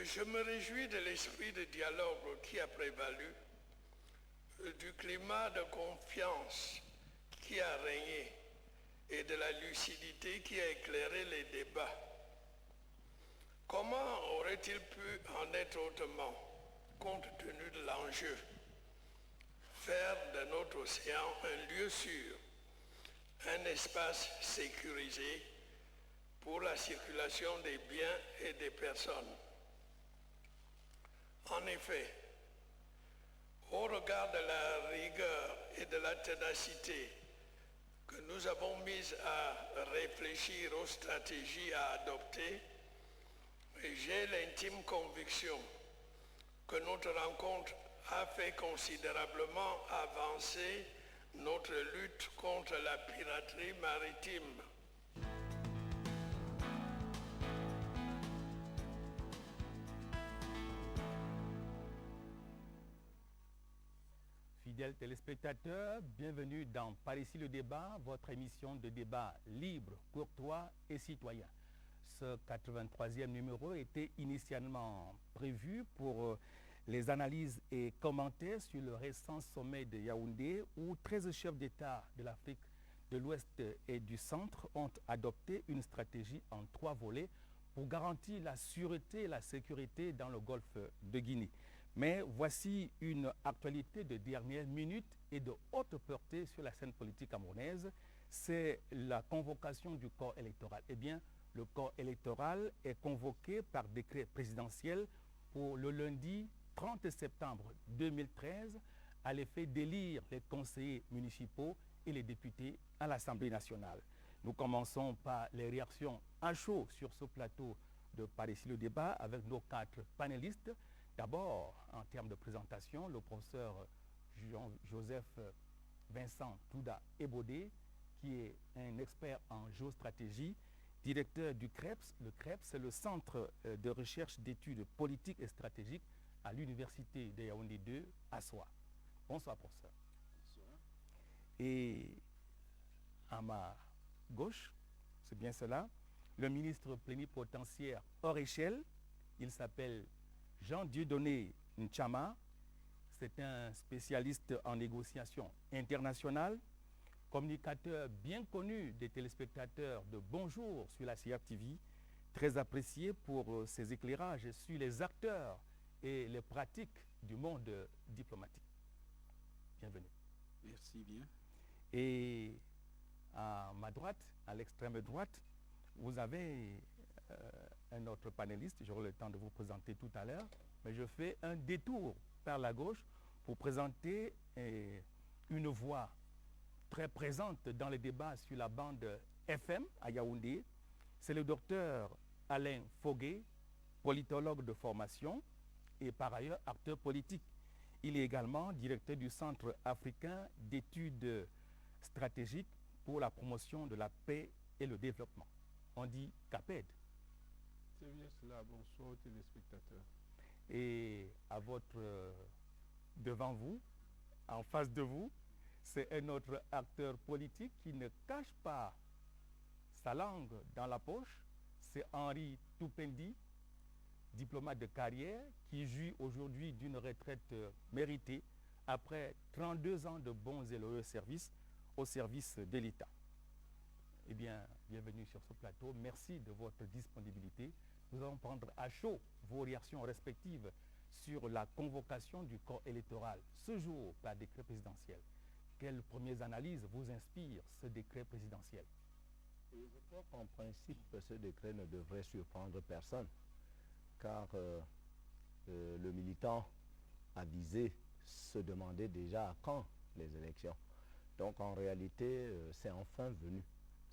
Je me réjouis de l'esprit de dialogue qui a prévalu, du climat de confiance qui a régné et de la lucidité qui a éclairé les débats. Comment aurait-il pu en être autrement, compte tenu de l'enjeu? Faire de notre océan un lieu sûr, un espace sécurisé pour la circulation des biens et des personnes. En effet, au regard de la rigueur et de la ténacité que nous avons mises à réfléchir aux stratégies à adopter, j'ai l'intime conviction que notre rencontre a fait considérablement avancer notre lutte contre la piraterie maritime. Fidèles téléspectateurs, bienvenue dans Par ici le débat, votre émission de débat libre, courtois et citoyen. Ce 83e numéro était initialement prévu pour les analyses et commentaires sur le récent sommet de Yaoundé où 13 chefs d'État de l'Afrique de l'Ouest et du Centre ont adopté une stratégie en 3 volets pour garantir la sûreté et la sécurité dans le golfe de Guinée. Mais voici une actualité de dernière minute et de haute portée sur la scène politique camerounaise. C'est la convocation du corps électoral. Eh bien, le corps électoral est convoqué par décret présidentiel pour le lundi 30 septembre 2013 à l'effet d'élire les conseillers municipaux et les députés à l'Assemblée nationale. Nous commençons par les réactions à chaud sur ce plateau de Par ici le débat avec nos 4 panélistes. D'abord, en termes de présentation, le professeur Joseph Vincent Touda Ebodé, qui est un expert en géostratégie, directeur du CREPS. Le CREPS, c'est le Centre de recherche d'études politiques et stratégiques à l'Université de Yaoundé 2 à Soa. Bonsoir, professeur. Bonsoir. Et à ma gauche, c'est bien cela, le ministre plénipotentiaire hors échelle, il s'appelle Jean-Dieudonné Nchama. C'est un spécialiste en négociation internationale, communicateur bien connu des téléspectateurs de Bonjour sur la CRTV, très apprécié pour ses éclairages sur les acteurs et les pratiques du monde diplomatique. Bienvenue. Merci bien. Et à ma droite, à l'extrême droite, vous avez un autre panéliste, j'aurai le temps de vous présenter tout à l'heure, mais je fais un détour par la gauche pour présenter une voix très présente dans les débats sur la bande FM à Yaoundé. C'est le docteur Alain Fogué, politologue de formation et par ailleurs acteur politique. Il est également directeur du Centre africain d'études stratégiques pour la promotion de la paix et le développement. On dit CAPED. C'est bien cela. Bonsoir aux téléspectateurs. Et à devant vous, en face de vous, c'est un autre acteur politique qui ne cache pas sa langue dans la poche. C'est Henri Toupendi, diplomate de carrière, qui jouit aujourd'hui d'une retraite méritée après 32 ans de bons et loyaux services au service de l'État. Eh bien, bienvenue sur ce plateau. Merci de votre disponibilité. Nous allons prendre à chaud vos réactions respectives sur la convocation du corps électoral ce jour par décret présidentiel. Quelles premières analyses vous inspire ce décret présidentiel? Je crois qu'en principe, ce décret ne devrait surprendre personne, car le militant avisé se demandait déjà à quand les élections. Donc en réalité, c'est enfin venu.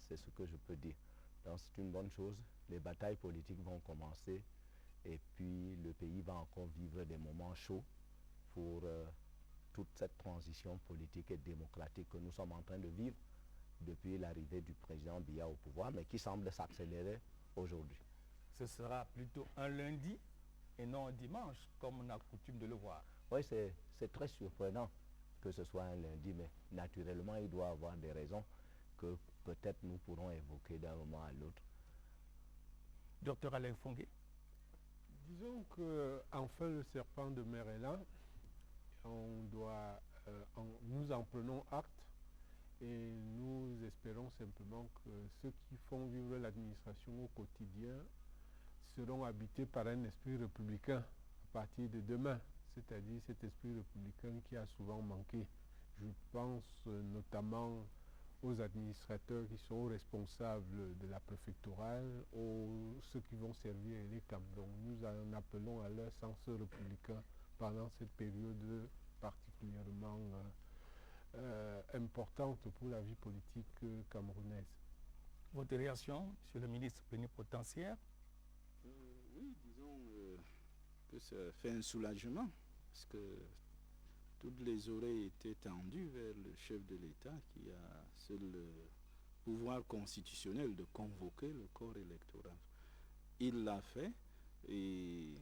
C'est ce que je peux dire. Donc c'est une bonne chose. Les batailles politiques vont commencer et puis le pays va encore vivre des moments chauds pour toute cette transition politique et démocratique que nous sommes en train de vivre depuis l'arrivée du président Biya au pouvoir, mais qui semble s'accélérer aujourd'hui. Ce sera plutôt un lundi et non un dimanche, comme on a coutume de le voir. Oui, c'est très surprenant que ce soit un lundi, mais naturellement, il doit y avoir des raisons que peut-être nous pourrons évoquer d'un moment à l'autre. Docteur Alain Fogué. Disons que enfin le serpent de mer est là. On doit, nous en prenons acte et nous espérons simplement que ceux qui font vivre l'administration au quotidien seront habités par un esprit républicain à partir de demain, c'est-à-dire cet esprit républicain qui a souvent manqué. Je pense notamment aux administrateurs qui sont responsables de la préfectorale, aux ceux qui vont servir les camps. Donc nous en appelons à leur sens républicain pendant cette période particulièrement importante pour la vie politique camerounaise. Votre réaction, Monsieur le ministre plénipotentiaire? Oui, disons que ça fait un soulagement, parce que toutes les oreilles étaient tendues vers le chef de l'État qui a seul le pouvoir constitutionnel de convoquer le corps électoral. Il l'a fait, et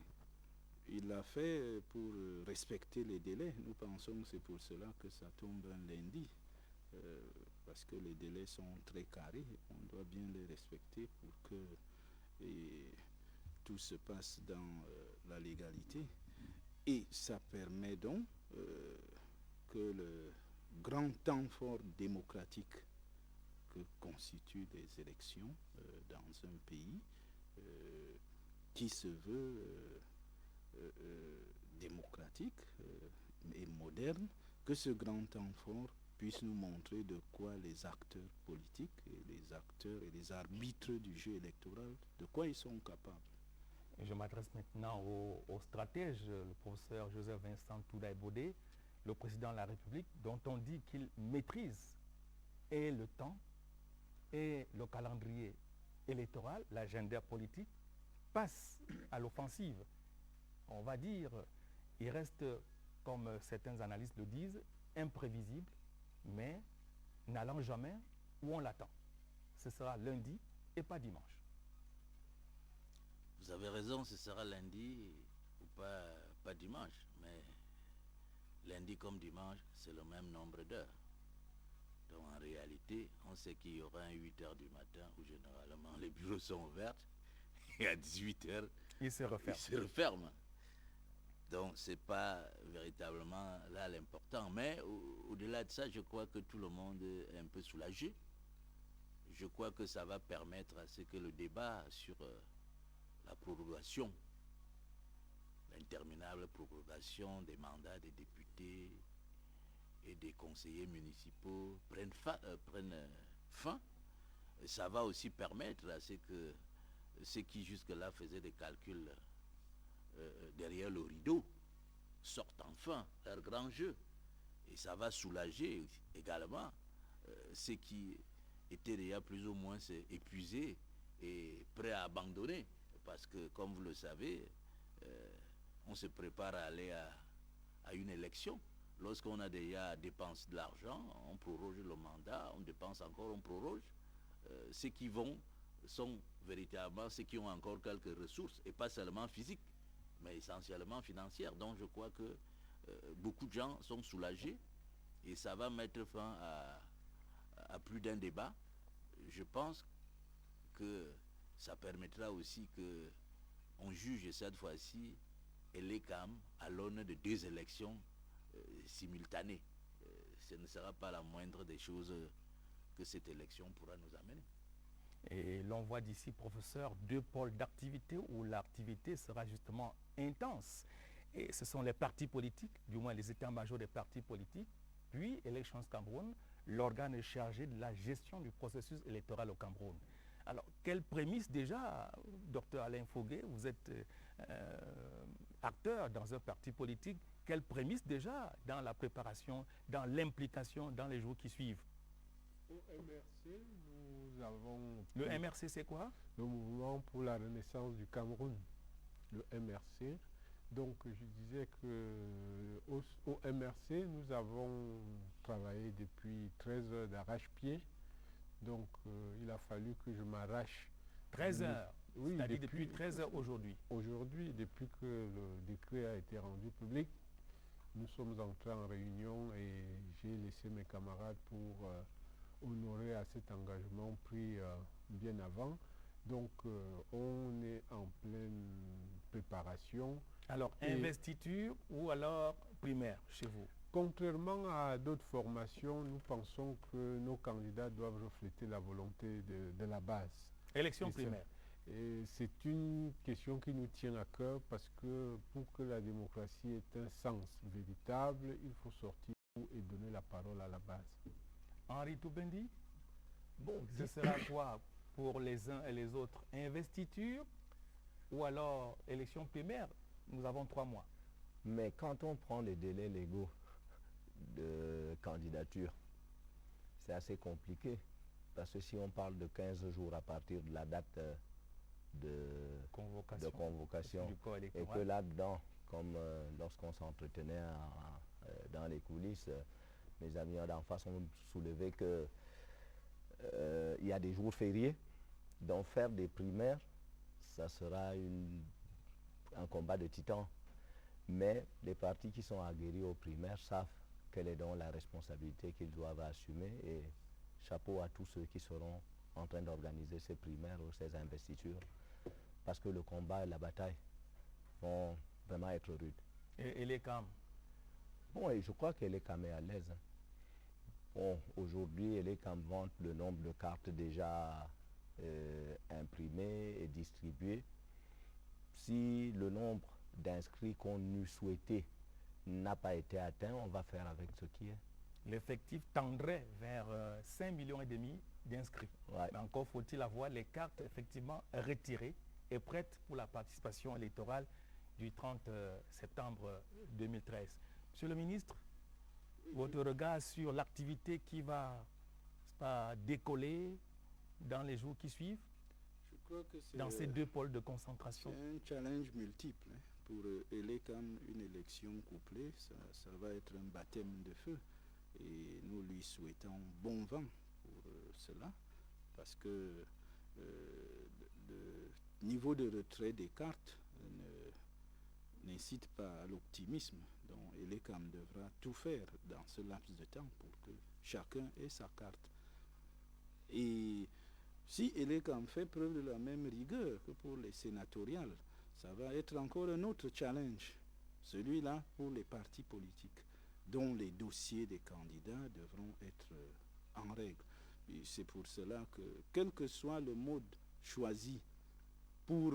il l'a fait pour respecter les délais. Nous pensons que c'est pour cela que ça tombe un lundi, parce que les délais sont très carrés. On doit bien les respecter pour que tout se passe dans la légalité. Et ça permet donc que le grand temps fort démocratique que constituent des élections dans un pays qui se veut démocratique et moderne, que ce grand temps fort puisse nous montrer de quoi les acteurs politiques et les acteurs et les arbitres du jeu électoral, de quoi ils sont capables. Et je m'adresse maintenant au stratège, le professeur Joseph Vincent Toudaï-Bodé, le président de la République, dont on dit qu'il maîtrise et le temps et le calendrier électoral, l'agenda politique, passe à l'offensive. On va dire, il reste, comme certains analystes le disent, imprévisible, mais n'allant jamais où on l'attend. Ce sera lundi et pas dimanche. Vous avez raison, ce sera lundi ou pas dimanche, mais lundi comme dimanche, c'est le même nombre d'heures. Donc en réalité, on sait qu'il y aura un 8h du matin où généralement les bureaux sont ouverts et à 18h, ils se referment. Donc ce n'est pas véritablement là l'important. Mais au-delà de ça, je crois que tout le monde est un peu soulagé. Je crois que ça va permettre à ce que le débat sur la prorogation, l'interminable prorogation des mandats des députés et des conseillers municipaux prenne fin. Ça va aussi permettre à ce que ceux qui jusque-là faisaient des calculs derrière le rideau sortent enfin leur grand jeu. Et ça va soulager également ceux qui étaient déjà plus ou moins épuisés et prêts à abandonner. Parce que, comme vous le savez, on se prépare à aller à une élection. Lorsqu'on a déjà dépensé de l'argent, on proroge le mandat, on dépense encore, on proroge. Ceux qui vont sont véritablement ceux qui ont encore quelques ressources, et pas seulement physiques, mais essentiellement financières. Donc je crois que beaucoup de gens sont soulagés, et ça va mettre fin à plus d'un débat. Je pense que ça permettra aussi qu'on juge cette fois-ci l'ECAM à l'aune de 2 élections simultanées. Ce ne sera pas la moindre des choses que cette élection pourra nous amener. Et l'on voit d'ici, professeur, 2 pôles d'activité où l'activité sera justement intense. Et ce sont les partis politiques, du moins les états-majors des partis politiques, puis Elections Cameroun, l'organe chargé de la gestion du processus électoral au Cameroun. Alors, quelle prémisse déjà, docteur Alain Foguet, vous êtes acteur dans un parti politique, quelle prémisse déjà dans la préparation, dans l'implication dans les jours qui suivent? Au MRC, nous avons... Le MRC, c'est quoi? Le Mouvement pour la Renaissance du Cameroun, le MRC. Donc, je disais qu'au MRC, nous avons travaillé depuis 13 heures d'arrache-pied. Donc, il a fallu que je m'arrache. 13 heures? Oui, c'est-à-dire depuis 13 heures aujourd'hui? Aujourd'hui, depuis que le décret a été rendu public, nous sommes entrés en réunion et j'ai laissé mes camarades pour honorer à cet engagement pris bien avant. Donc, on est en pleine préparation. Alors, Et- investiture ou alors primaire chez vous? Contrairement à d'autres formations, nous pensons que nos candidats doivent refléter la volonté de la base. Élection Et ça- primaire. Et c'est une question qui nous tient à cœur parce que pour que la démocratie ait un sens véritable, il faut sortir et donner la parole à la base. Henri Toubendi, Bon, ce sera quoi pour les uns et les autres? Investiture ou alors élection primaire? Nous avons 3 mois. mais quand on prend les délais légaux de candidature, c'est assez compliqué. Parce que si on parle de 15 jours à partir de la date de convocation, du corps et que électoral. là-dedans, comme lorsqu'on s'entretenait dans les coulisses, mes amis d'en face ont soulevé que il y a des jours fériés, donc faire des primaires, ça sera un combat de titans. Mais les partis qui sont aguerris aux primaires savent quelle est donc la responsabilité qu'ils doivent assumer, et chapeau à tous ceux qui seront en train d'organiser ces primaires ou ces investitures, parce que le combat et la bataille vont vraiment être rudes. Et les CAM? Bon, et je crois qu'elle est quand même à l'aise, hein. Bon, aujourd'hui, elle est quand même vante le nombre de cartes déjà imprimées et distribuées. Si le nombre d'inscrits qu'on eût souhaité n'a pas été atteint, on va faire avec ce qui est. L'effectif tendrait vers 5,5 millions d'inscrits. Ouais. Mais encore faut-il avoir les cartes effectivement retirées et prêtes pour la participation électorale du 30 septembre 2013. Monsieur le ministre, votre regard sur l'activité qui va décoller dans les jours qui suivent, Je crois que c'est dans ces 2 pôles de concentration? un challenge multiple, hein. Pour Elekam, une élection couplée, ça va être un baptême de feu. Et nous lui souhaitons bon vent pour cela, parce que le niveau de retrait des cartes n'incite pas à l'optimisme. Donc Elekam devra tout faire dans ce laps de temps pour que chacun ait sa carte. Et si Elekam fait preuve de la même rigueur que pour les sénatoriales, ça va être encore un autre challenge, celui-là pour les partis politiques, dont les dossiers des candidats devront être en règle. Et c'est pour cela que, quel que soit le mode choisi pour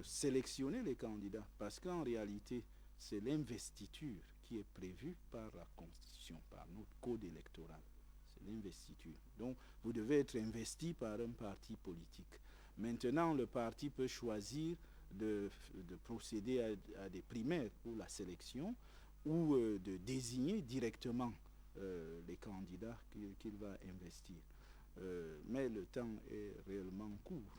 sélectionner les candidats, parce qu'en réalité, c'est l'investiture qui est prévue par la Constitution, par notre code électoral. C'est l'investiture. Donc, vous devez être investi par un parti politique. Maintenant, le parti peut choisir de procéder à des primaires pour la sélection ou de désigner directement les candidats qu'il va investir. Mais le temps est réellement court.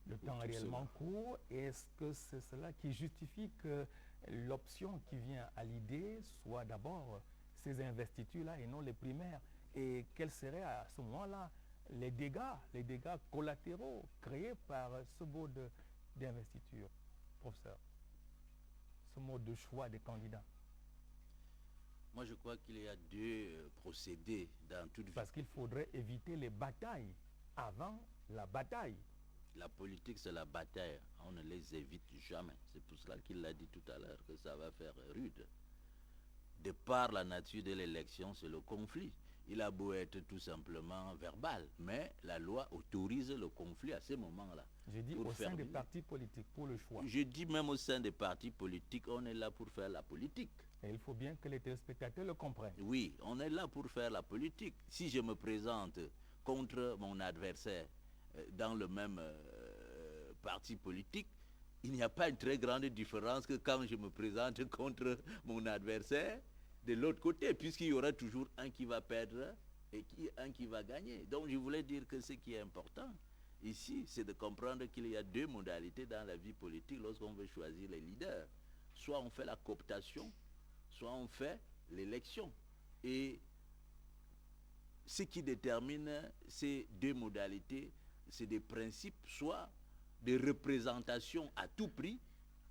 Le temps est réellement court. Est-ce que c'est cela qui justifie que l'option qui vient à l'idée soit d'abord ces investitures-là et non les primaires? Et quels seraient à ce moment-là les dégâts collatéraux créés par ce mode d'investiture, professeur? Ce mode de choix des candidats? Moi, je crois qu'il y a 2 procédés dans toute vie. Parce qu'il faudrait éviter les batailles avant la bataille. La politique, c'est la bataille. On ne les évite jamais. C'est pour cela qu'il l'a dit tout à l'heure, que ça va faire rude. De par la nature de l'élection, c'est le conflit. Il a beau être tout simplement verbal, mais la loi autorise le conflit à ce moment-là. Je dis Pour au faire sein des vivre. partis politiques, pour le choix. Je dis même au sein des partis politiques, on est là pour faire la politique. Et il faut bien que les téléspectateurs le comprennent. Oui, on est là pour faire la politique. Si je me présente contre mon adversaire dans le même parti politique, il n'y a pas une très grande différence que quand je me présente contre mon adversaire de l'autre côté, puisqu'il y aura toujours un qui va perdre et un qui va gagner. Donc je voulais dire que ce qui est important ici, c'est de comprendre qu'il y a 2 modalités dans la vie politique lorsqu'on veut choisir les leaders. Soit on fait la cooptation, soit on fait l'élection. Et ce qui détermine ces 2 modalités, c'est des principes, soit de représentation à tout prix.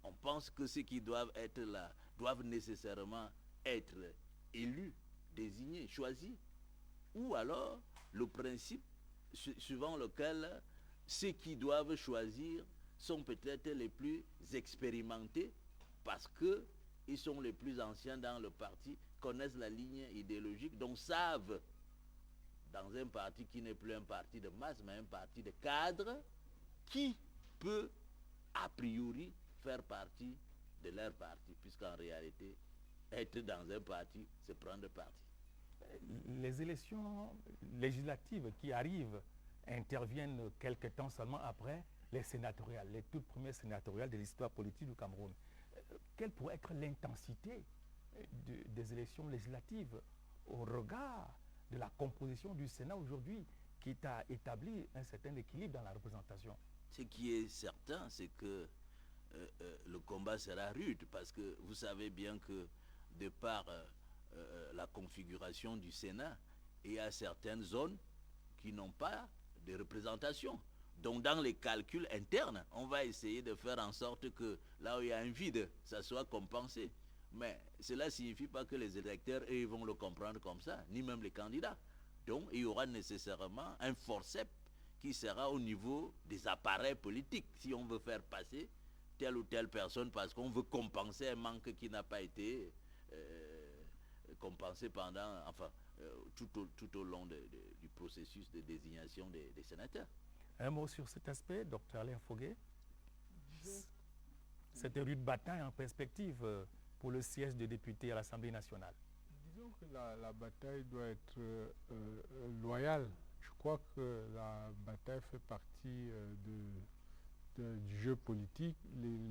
On pense que ceux qui doivent être là doivent nécessairement être élus, désignés, choisis. Ou alors le principe suivant lequel ceux qui doivent choisir sont peut-être les plus expérimentés parce qu'ils sont les plus anciens dans le parti, connaissent la ligne idéologique, donc savent, dans un parti qui n'est plus un parti de masse, mais un parti de cadre, qui peut a priori faire partie de leur parti, puisqu'en réalité, être dans un parti, c'est prendre parti. Les élections législatives qui arrivent interviennent quelque temps seulement après les sénatoriales, les toutes premières sénatoriales de l'histoire politique du Cameroun. Quelle pourrait être l'intensité des élections législatives au regard de la composition du Sénat aujourd'hui qui a établi un certain équilibre dans la représentation? Ce qui est certain, c'est que le combat sera rude parce que vous savez bien que de par la configuration du Sénat, il y a certaines zones qui n'ont pas de représentation. Donc dans les calculs internes, on va essayer de faire en sorte que là où il y a un vide, ça soit compensé. Mais cela ne signifie pas que les électeurs, eux, vont le comprendre comme ça, ni même les candidats. Donc il y aura nécessairement un forceps qui sera au niveau des appareils politiques. Si on veut faire passer telle ou telle personne parce qu'on veut compenser un manque qui n'a pas été compensé pendant, tout au long du processus de désignation des sénateurs. Un mot sur cet aspect, Dr Alain Foguet. Cette rude bataille en perspective pour le siège de député à l'Assemblée nationale. Disons que la bataille doit être loyale. Je crois que la bataille fait partie du jeu politique,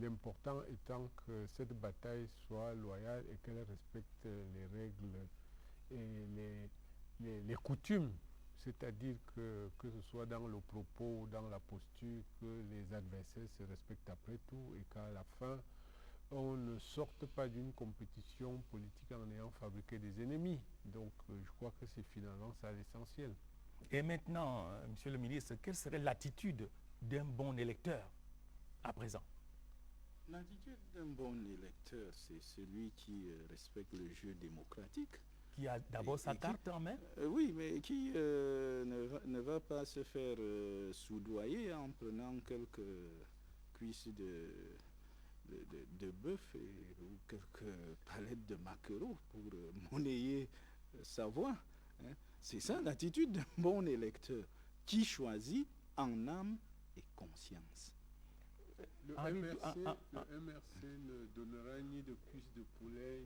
l'important étant que cette bataille soit loyale et qu'elle respecte les règles et les coutumes, c'est-à-dire que ce soit dans le propos, dans la posture, que les adversaires se respectent après tout et qu'à la fin, on ne sorte pas d'une compétition politique en ayant fabriqué des ennemis. Donc je crois que c'est finalement ça l'essentiel. Et maintenant, Monsieur le ministre, quelle serait l'attitude d'un bon électeur à présent? L'attitude d'un bon électeur, c'est celui qui respecte le jeu démocratique. Qui a d'abord sa carte en main? Oui, mais qui ne va pas se faire soudoyer en prenant quelques cuisses de bœuf ou quelques palettes de maquereaux pour monnayer sa voix. Hein. C'est ça l'attitude d'un bon électeur qui choisit en âme et conscience. Le MRC ne donnera ni de cuisses de poulet,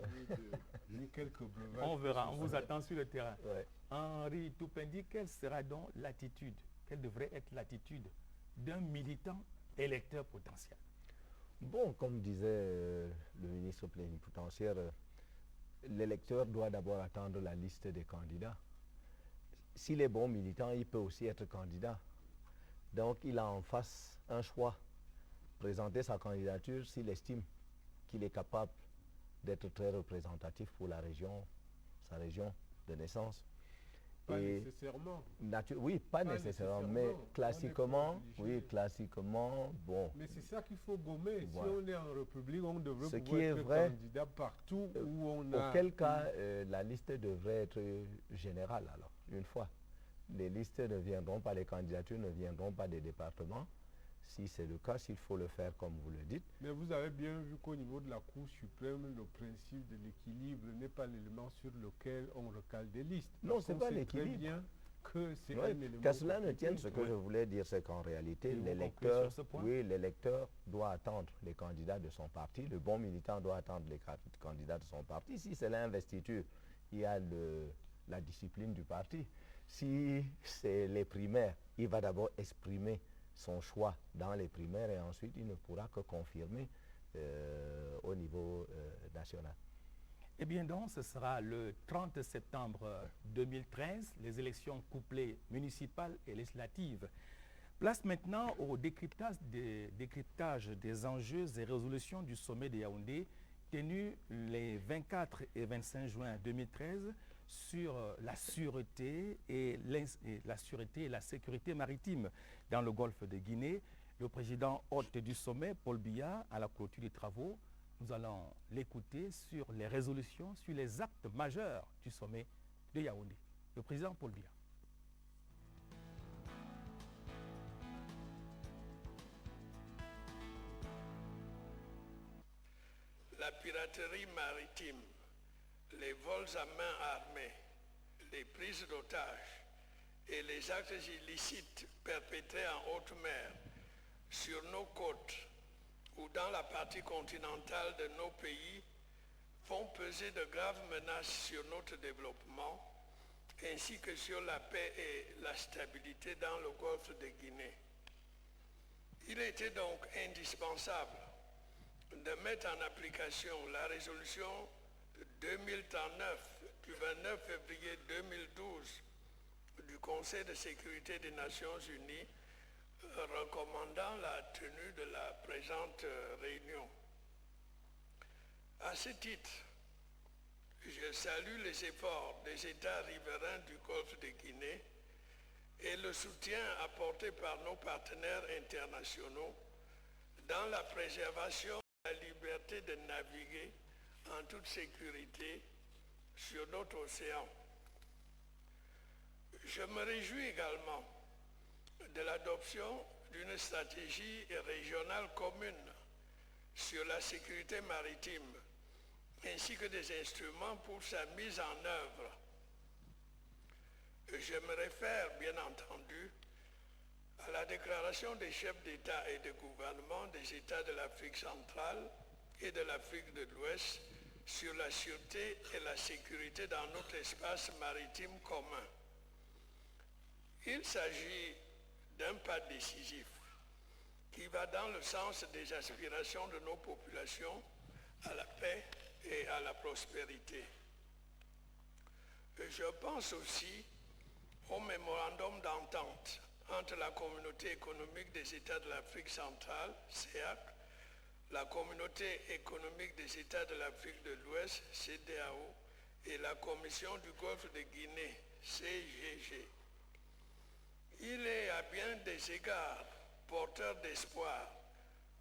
ni quelques breuvages. On verra, on vous attend sur le terrain. Ouais. Henri Toupendi, quelle sera donc l'attitude, quelle devrait être l'attitude d'un militant électeur potentiel? Bon, comme disait le ministre plénipotentiaire, l'électeur doit d'abord attendre la liste des candidats. S'il est bon militant, il peut aussi être candidat. Donc il a en face un choix. Présenter sa candidature s'il estime qu'il est capable d'être très représentatif pour la région, sa région de naissance. Pas nécessairement. Oui, pas nécessairement, mais classiquement, oui, classiquement, bon. Mais c'est ça qu'il faut gommer. Voilà. Si on est en République, on devrait Ce pouvoir qui est être vrai, candidat partout où on a... Auquel cas, la liste devrait être générale, alors, une fois. Les listes ne viendront pas, les candidatures ne viendront pas des départements. Si c'est le cas, s'il faut le faire comme vous le dites. Mais vous avez bien vu qu'au niveau de la Cour suprême, le principe de l'équilibre n'est pas l'élément sur lequel on recale des listes. Non, ce n'est pas l'équilibre. Très bien que c'est un élément... Qu'à cela ne tienne, ce que je voulais dire, c'est qu'en réalité, l'électeur doit attendre les candidats de son parti. Le bon militant doit attendre les candidats de son parti. Si c'est l'investiture, il y a la discipline du parti. Si c'est les primaires, il va d'abord exprimer son choix dans les primaires et ensuite il ne pourra que confirmer au niveau national. Eh bien donc, ce sera le 30 septembre 2013, les élections couplées municipales et législatives. Place maintenant au décryptage des enjeux et résolutions du sommet de Yaoundé, tenu les 24 et 25 juin 2013 sur la sûreté et la sécurité maritime dans le golfe de Guinée. Le président hôte du sommet, Paul Biya, à la clôture des travaux, nous allons l'écouter sur les résolutions, sur les actes majeurs du sommet de Yaoundé. Le président Paul Biya. la piraterie maritime, les vols à main armée, les prises d'otages et les actes illicites perpétrés en haute mer, sur nos côtes ou dans la partie continentale de nos pays font peser de graves menaces sur notre développement ainsi que sur la paix et la stabilité dans le golfe de Guinée. Il était donc indispensable de mettre en application la résolution 2039 du 29 février 2012 du Conseil de sécurité des Nations Unies recommandant la tenue de la présente réunion. À ce titre, je salue les efforts des États riverains du Golfe de Guinée et le soutien apporté par nos partenaires internationaux dans la préservation de la liberté de naviguer en toute sécurité sur notre océan. Je me réjouis également de l'adoption d'une stratégie régionale commune sur la sécurité maritime, ainsi que des instruments pour sa mise en œuvre. Je me réfère bien entendu à la déclaration des chefs d'État et de gouvernement des États de l'Afrique centrale et de l'Afrique de l'Ouest sur la sûreté et la sécurité dans notre espace maritime commun. Il s'agit d'un pas décisif qui va dans le sens des aspirations de nos populations à la paix et à la prospérité. Je pense aussi au mémorandum d'entente entre la Communauté économique des États de l'Afrique centrale, CEAC, la Communauté économique des États de l'Afrique de l'Ouest, CEDEAO, et la Commission du Golfe de Guinée, CGG. Il est à bien des égards porteur d'espoir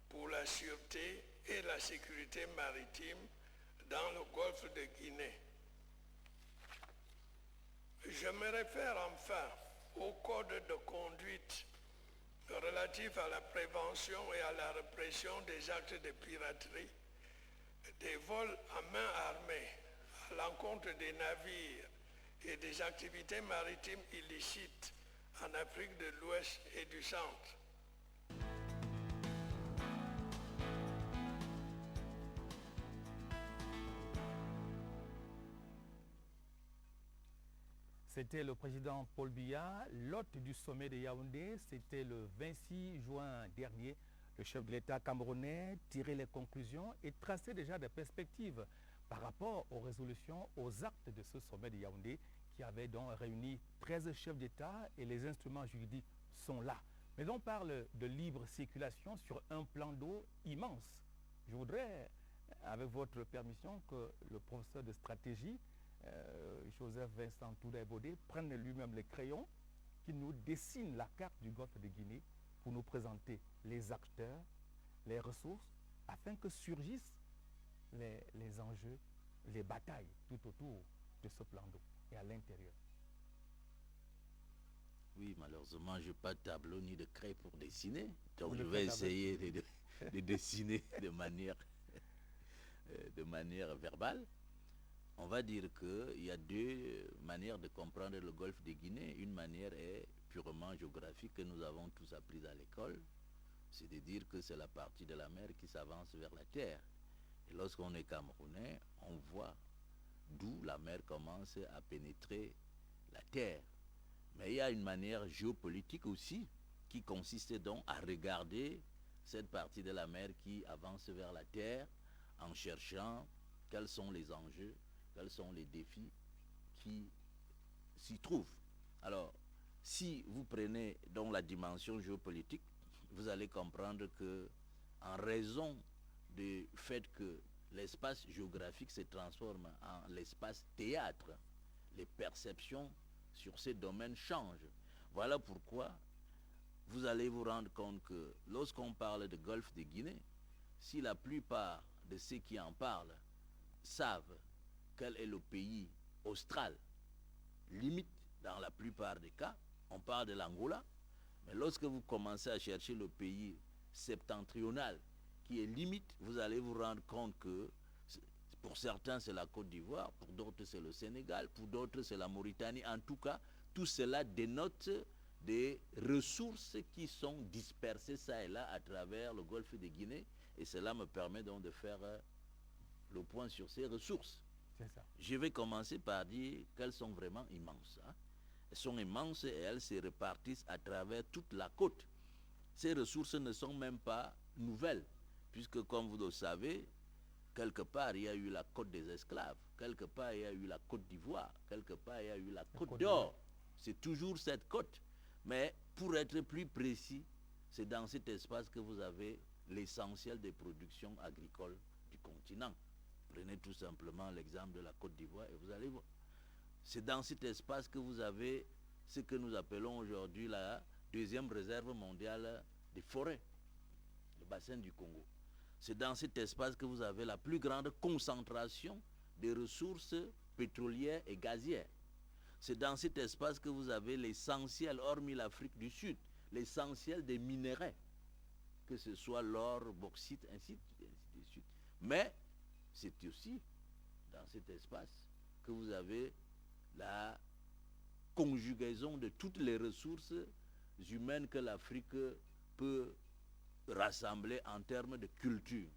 pour la sûreté et la sécurité maritime dans le Golfe de Guinée. Je me réfère enfin au code de conduite relatif à la prévention et à la répression des actes de piraterie, des vols à main armée à l'encontre des navires et des activités maritimes illicites en Afrique de l'Ouest et du Centre. C'était le président Paul Biya, l'hôte du sommet de Yaoundé. C'était le 26 juin dernier. Le chef de l'État camerounais tirait les conclusions et traçait déjà des perspectives par rapport aux résolutions, aux actes de ce sommet de Yaoundé qui avait donc réuni 13 chefs d'État et les instruments juridiques sont là. Mais on parle de libre circulation sur un plan d'eau immense. Je voudrais, avec votre permission, que le professeur de stratégie Joseph Vincent Toudé-Bodé prenne lui-même les crayons qui nous dessine la carte du Golfe de Guinée pour nous présenter les acteurs, les ressources, afin que surgissent les enjeux, les batailles tout autour de ce plan d'eau et à l'intérieur. Oui, malheureusement, je n'ai pas de tableau ni de craie pour dessiner, donc je vais essayer de dessiner de manière verbale. On va dire qu'il y a deux manières de comprendre le Golfe de Guinée. Une manière est purement géographique que nous avons tous appris à l'école. C'est de dire que c'est la partie de la mer qui s'avance vers la terre. Et lorsqu'on est camerounais, on voit d'où la mer commence à pénétrer la terre. Mais il y a une manière géopolitique aussi qui consiste donc à regarder cette partie de la mer qui avance vers la terre en cherchant quels sont les enjeux, quels sont les défis qui s'y trouvent. Alors, si vous prenez donc la dimension géopolitique, vous allez comprendre que, en raison du fait que l'espace géographique se transforme en l'espace théâtre, les perceptions sur ces domaines changent. Voilà pourquoi vous allez vous rendre compte que lorsqu'on parle de Golfe de Guinée, si la plupart de ceux qui en parlent savent quel est le pays austral, limite dans la plupart des cas, on parle de l'Angola, mais lorsque vous commencez à chercher le pays septentrional qui est limite, vous allez vous rendre compte que Pour certains, c'est la Côte d'Ivoire, pour d'autres, c'est le Sénégal, pour d'autres, c'est la Mauritanie. En tout cas, tout cela dénote des ressources qui sont dispersées ça et là à travers le golfe de Guinée. Et cela me permet donc de faire le point sur ces ressources. C'est ça. Je vais commencer par dire qu'elles sont vraiment immenses. Hein. Elles sont immenses et elles se répartissent à travers toute la côte. Ces ressources ne sont même pas nouvelles, puisque comme vous le savez, quelque part il y a eu la côte des esclaves, quelque part il y a eu la Côte d'Ivoire, quelque part il y a eu la Côte d'Or. C'est toujours cette côte. Mais pour être plus précis, c'est dans cet espace que vous avez l'essentiel des productions agricoles du continent. Prenez tout simplement l'exemple de la Côte d'Ivoire et vous allez voir. C'est dans cet espace que vous avez ce que nous appelons aujourd'hui la deuxième réserve mondiale des forêts, le bassin du Congo. C'est dans cet espace que vous avez la plus grande concentration des ressources pétrolières et gazières. C'est dans cet espace que vous avez l'essentiel, hormis l'Afrique du Sud, l'essentiel des minéraux, que ce soit l'or, bauxite, ainsi de suite. Mais c'est aussi dans cet espace que vous avez la conjugaison de toutes les ressources humaines que l'Afrique peut rassembler en termes de culture.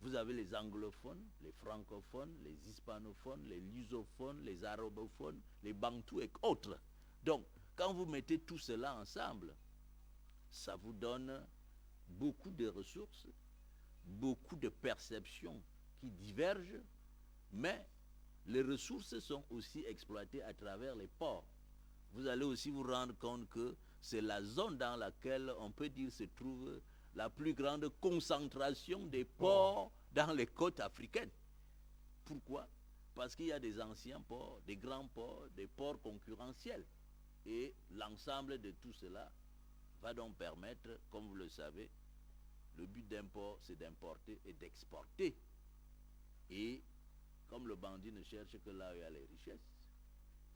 Vous avez les anglophones, les francophones, les hispanophones, les lusophones, les arabophones, les bantous et autres. Donc, quand vous mettez tout cela ensemble, ça vous donne beaucoup de ressources, beaucoup de perceptions qui divergent, mais les ressources sont aussi exploitées à travers les ports. Vous allez aussi vous rendre compte que c'est la zone dans laquelle on peut dire se trouve la plus grande concentration des ports dans les côtes africaines. Pourquoi? Parce qu'il y a des anciens ports, des grands ports, des ports concurrentiels. Et l'ensemble de tout cela va donc permettre, comme vous le savez, le but d'un port, c'est d'importer et d'exporter. Et comme le bandit ne cherche que là où il y a les richesses,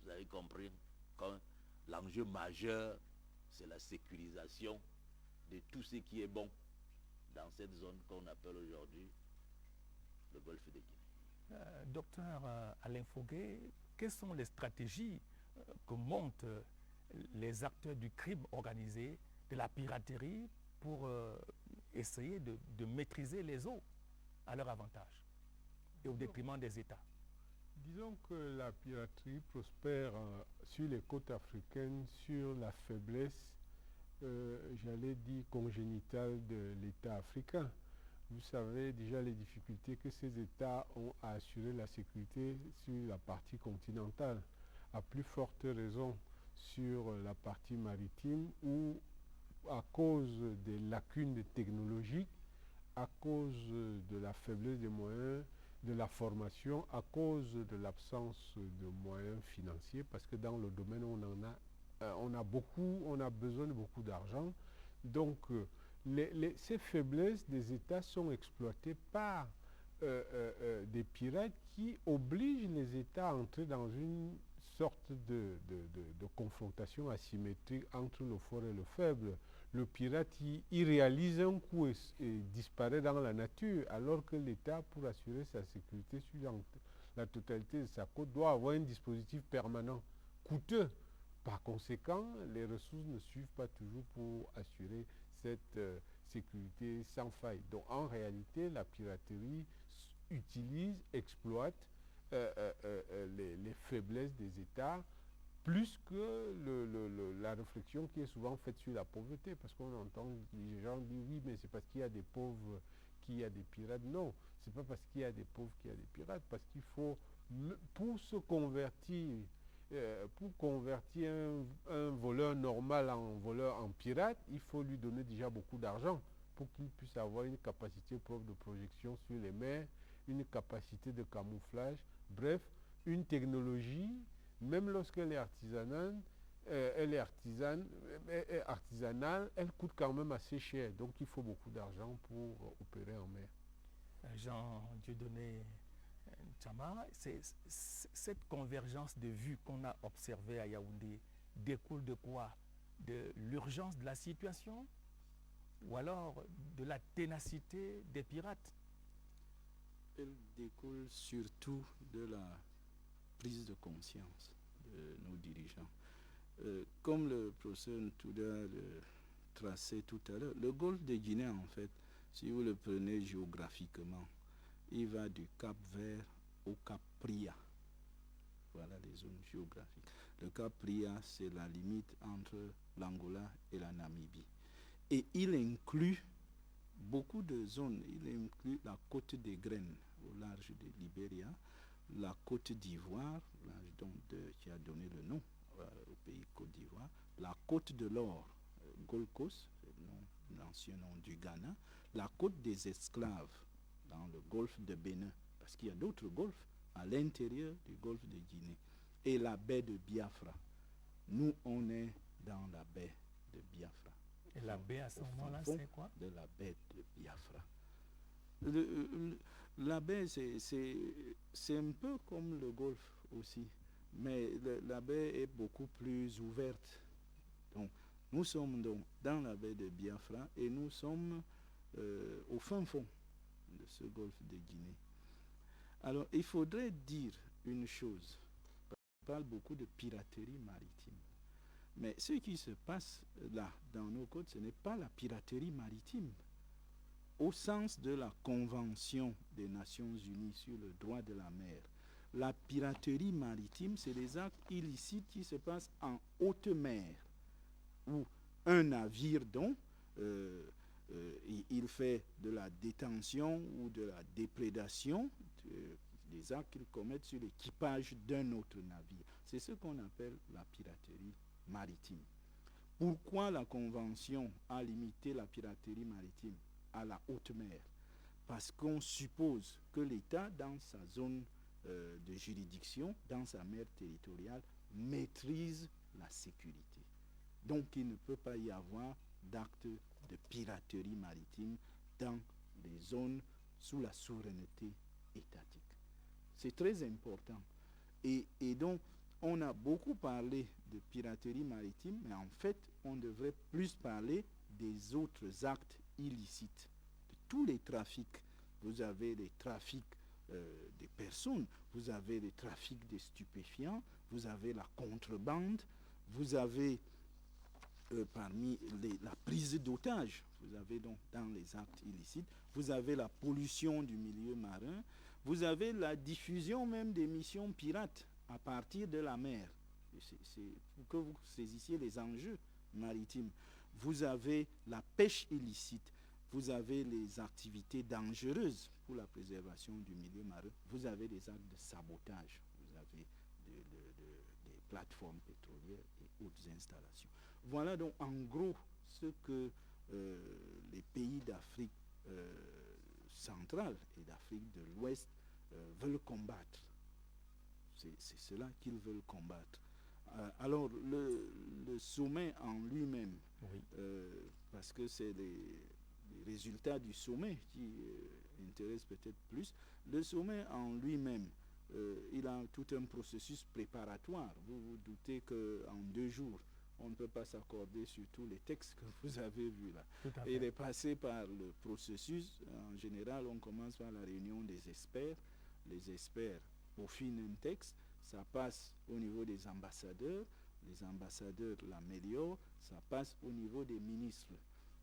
vous avez compris que l'enjeu majeur, c'est la sécurisation de tout ce qui est bon dans cette zone qu'on appelle aujourd'hui le golfe de Guinée. Docteur Alain Foguet, quelles sont les stratégies que montent les acteurs du crime organisé, de la piraterie, pour essayer de maîtriser les eaux à leur avantage et au détriment des États? Disons que la piraterie prospère sur les côtes africaines sur la faiblesse, j'allais dire, congénitale de l'État africain. Vous savez déjà les difficultés que ces États ont à assurer la sécurité sur la partie continentale, à plus forte raison sur la partie maritime où, à cause des lacunes technologiques, à cause de la faiblesse des moyens, de la formation, à cause de l'absence de moyens financiers, parce que dans le domaine on a besoin de beaucoup d'argent. Donc ces faiblesses des États sont exploitées par des pirates qui obligent les États à entrer dans une sorte de confrontation asymétrique entre le fort et le faible. Le pirate, il réalise un coup et disparaît dans la nature, alors que l'État, pour assurer sa sécurité sur la totalité de sa côte, doit avoir un dispositif permanent, coûteux. Par conséquent, les ressources ne suivent pas toujours pour assurer cette sécurité sans faille. Donc en réalité, la piraterie utilise, exploite les faiblesses des États, plus que la réflexion qui est souvent faite sur la pauvreté, parce qu'on entend les gens dire oui, mais c'est parce qu'il y a des pauvres qu'il y a des pirates. Non, c'est pas parce qu'il y a des pauvres qu'il y a des pirates, parce qu'il faut, pour se convertir, pour convertir un voleur normal en pirate, il faut lui donner déjà beaucoup d'argent pour qu'il puisse avoir une capacité propre de projection sur les mers, une capacité de camouflage, bref, une technologie. Même lorsqu'elle est artisanale, elle coûte quand même assez cher. Donc il faut beaucoup d'argent pour opérer en mer. Jean Dieudonné Tchama, cette convergence de vues qu'on a observée à Yaoundé découle de quoi? De l'urgence de la situation ou alors de la ténacité des pirates? elle découle surtout de la prise de conscience de nos dirigeants. Comme le professeur Ntouda le traçait tout à l'heure, le golfe de Guinée, en fait, si vous le prenez géographiquement, il va du Cap Vert au Cap Pria. Voilà les zones géographiques. Le Cap Pria, c'est la limite entre l'Angola et la Namibie. Et il inclut beaucoup de zones. Il inclut la côte des Graines au large de Libéria, la côte d'Ivoire, qui a donné le nom au pays Côte d'Ivoire, la côte de l'Or, Gold Coast, c'est l'ancien nom du Ghana, la côte des esclaves dans le golfe de Bénin, parce qu'il y a d'autres golfes à l'intérieur du golfe de Guinée, et la baie de Biafra. Nous, on est dans la baie de Biafra. Et la baie à ce moment-là, c'est quoi? De la baie de Biafra. La baie, c'est un peu comme le golfe aussi, mais la baie est beaucoup plus ouverte. Donc, nous sommes donc dans la baie de Biafra et nous sommes au fin fond de ce golfe de Guinée. Alors, il faudrait dire une chose. On parle beaucoup de piraterie maritime. Mais ce qui se passe là, dans nos côtes, ce n'est pas la piraterie maritime. Au sens de la Convention des Nations Unies sur le droit de la mer, la piraterie maritime, c'est des actes illicites qui se passent en haute mer, où un navire, donc, il fait de la détention ou de la déprédation, des actes qu'il commet sur l'équipage d'un autre navire. C'est ce qu'on appelle la piraterie maritime. Pourquoi la Convention a limité la piraterie maritime à la haute mer? Parce qu'on suppose que l'État, dans sa zone de juridiction, dans sa mer territoriale, maîtrise la sécurité. Donc il ne peut pas y avoir d'actes de piraterie maritime dans les zones sous la souveraineté étatique. C'est très important. Et donc, on a beaucoup parlé de piraterie maritime, mais en fait, on devrait plus parler des autres actes illicites, de tous les trafics. Vous avez les trafics des personnes, vous avez les trafics des stupéfiants, vous avez la contrebande, vous avez parmi la prise d'otages, vous avez donc dans les actes illicites, vous avez la pollution du milieu marin, vous avez la diffusion même des missions pirates à partir de la mer. C'est pour que vous saisissiez les enjeux maritimes. Vous avez la pêche illicite, vous avez les activités dangereuses pour la préservation du milieu marin, vous avez des actes de sabotage, vous avez des plateformes pétrolières et autres installations. Voilà donc en gros ce que les pays d'Afrique centrale et d'Afrique de l'Ouest veulent combattre. C'est cela qu'ils veulent combattre. Alors le sommet en lui-même, oui. Parce que c'est les résultats du sommet qui intéressent peut-être plus, le sommet en lui-même, il a tout un processus préparatoire. Vous vous doutez qu'en 2 jours, on ne peut pas s'accorder sur tous les textes que vous avez vus là. Il est passé par le processus. En général, on commence par la réunion des experts. Les experts peaufinent un texte. Ça passe au niveau des ambassadeurs. Les ambassadeurs l'améliorent. Ça passe au niveau des ministres.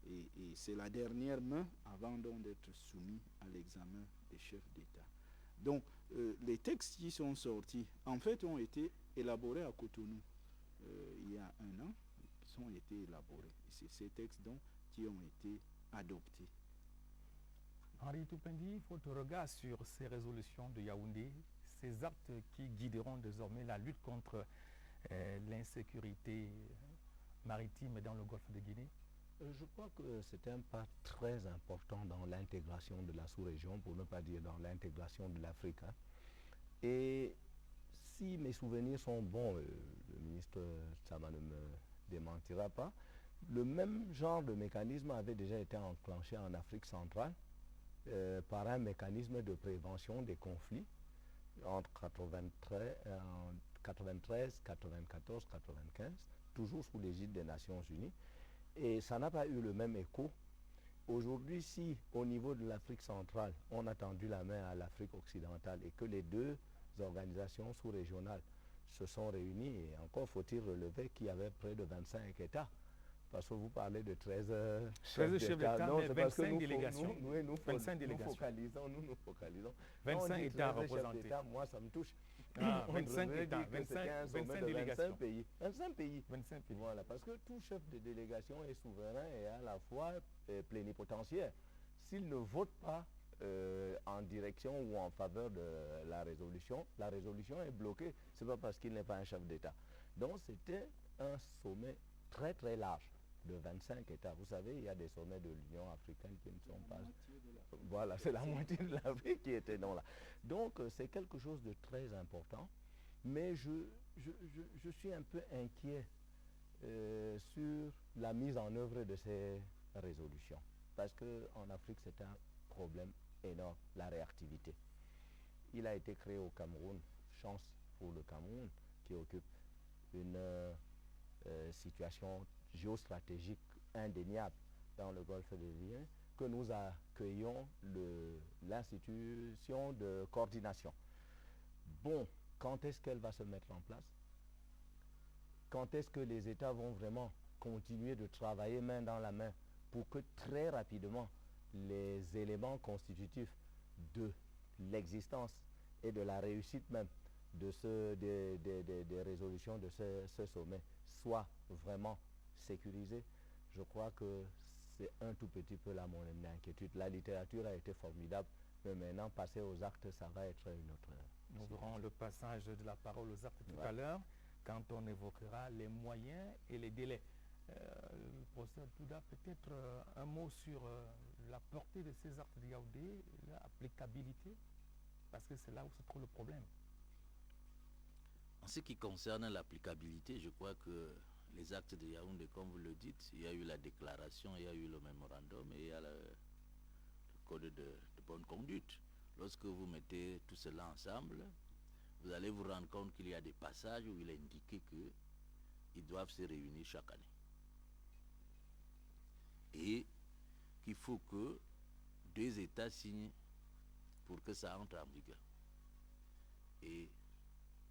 Et c'est la dernière main avant donc d'être soumis à l'examen des chefs d'État. Donc, les textes qui sont sortis, en fait, ont été élaborés à Cotonou. Il y a 1 an, qui ont été élaborés. C'est ces textes donc qui ont été adoptés. Henri Toupendi, votre regard sur ces résolutions de Yaoundé, ces actes qui guideront désormais la lutte contre l'insécurité maritime dans le golfe de Guinée? Je crois que c'est un pas très important dans l'intégration de la sous-région, pour ne pas dire dans l'intégration de l'Afrique. Et si mes souvenirs sont bons, le ministre Tsama ne me démentira pas, le même genre de mécanisme avait déjà été enclenché en Afrique centrale par un mécanisme de prévention des conflits entre 93, 94, 95, toujours sous l'égide des Nations Unies. Et ça n'a pas eu le même écho aujourd'hui, si au niveau de l'Afrique centrale, on a tendu la main à l'Afrique occidentale et que les deux organisations sous-régionales se sont réunies, et encore faut-il relever qu'il y avait près de 25 États. Parce que vous parlez de 13 chefs d'État, non, mais c'est parce que 25 délégations. nous 25 délégations. Nous focalisons. 25 États chefs représentés. d'État, moi, ça me touche. Ah, On 25 devrait États, dire que c'était un 25 sommet de délégations. 25 pays. 25 pays. 25 pays. Voilà, parce que tout chef de délégation est souverain et à la fois plénipotentiaire. S'il ne vote pas en direction ou en faveur de la résolution est bloquée. Ce n'est pas parce qu'il n'est pas un chef d'État. Donc c'était un sommet très très large de 25 États. Vous savez, il y a des sommets de l'Union africaine qui ne sont pas... Voilà, c'est la moitié de l'Afrique qui était dans là. Donc c'est quelque chose de très important. Mais je suis un peu inquiet sur la mise en œuvre de ces résolutions. Parce qu'en Afrique, c'est un problème énorme, la réactivité. Il a été créé au Cameroun, chance pour le Cameroun, qui occupe une situation géostratégique indéniable dans le golfe de Guinée, que nous accueillons l'institution de coordination. Bon, quand est-ce qu'elle va se mettre en place? Quand est-ce que les États vont vraiment continuer de travailler main dans la main pour que très rapidement les éléments constitutifs de l'existence et de la réussite même des résolutions de ce sommet soient vraiment sécurisés? Je crois que c'est un tout petit peu là mon inquiétude. La littérature a été formidable, mais maintenant passer aux actes, ça va être une autre... Nous verrons le passage de la parole aux actes tout à l'heure, quand on évoquera les moyens et les délais. Professeur Touda, peut-être un mot sur la portée de ces actes de Yaoundé, leur applicabilité, parce que c'est là où se trouve le problème. En ce qui concerne l'applicabilité, je crois que les actes de Yaoundé, comme vous le dites, il y a eu la déclaration, il y a eu le mémorandum et il y a le code de bonne conduite. Lorsque vous mettez tout cela ensemble, vous allez vous rendre compte qu'il y a des passages où il est indiqué qu'ils doivent se réunir chaque année. Et qu'il faut que 2 États signent pour que ça entre en vigueur. Et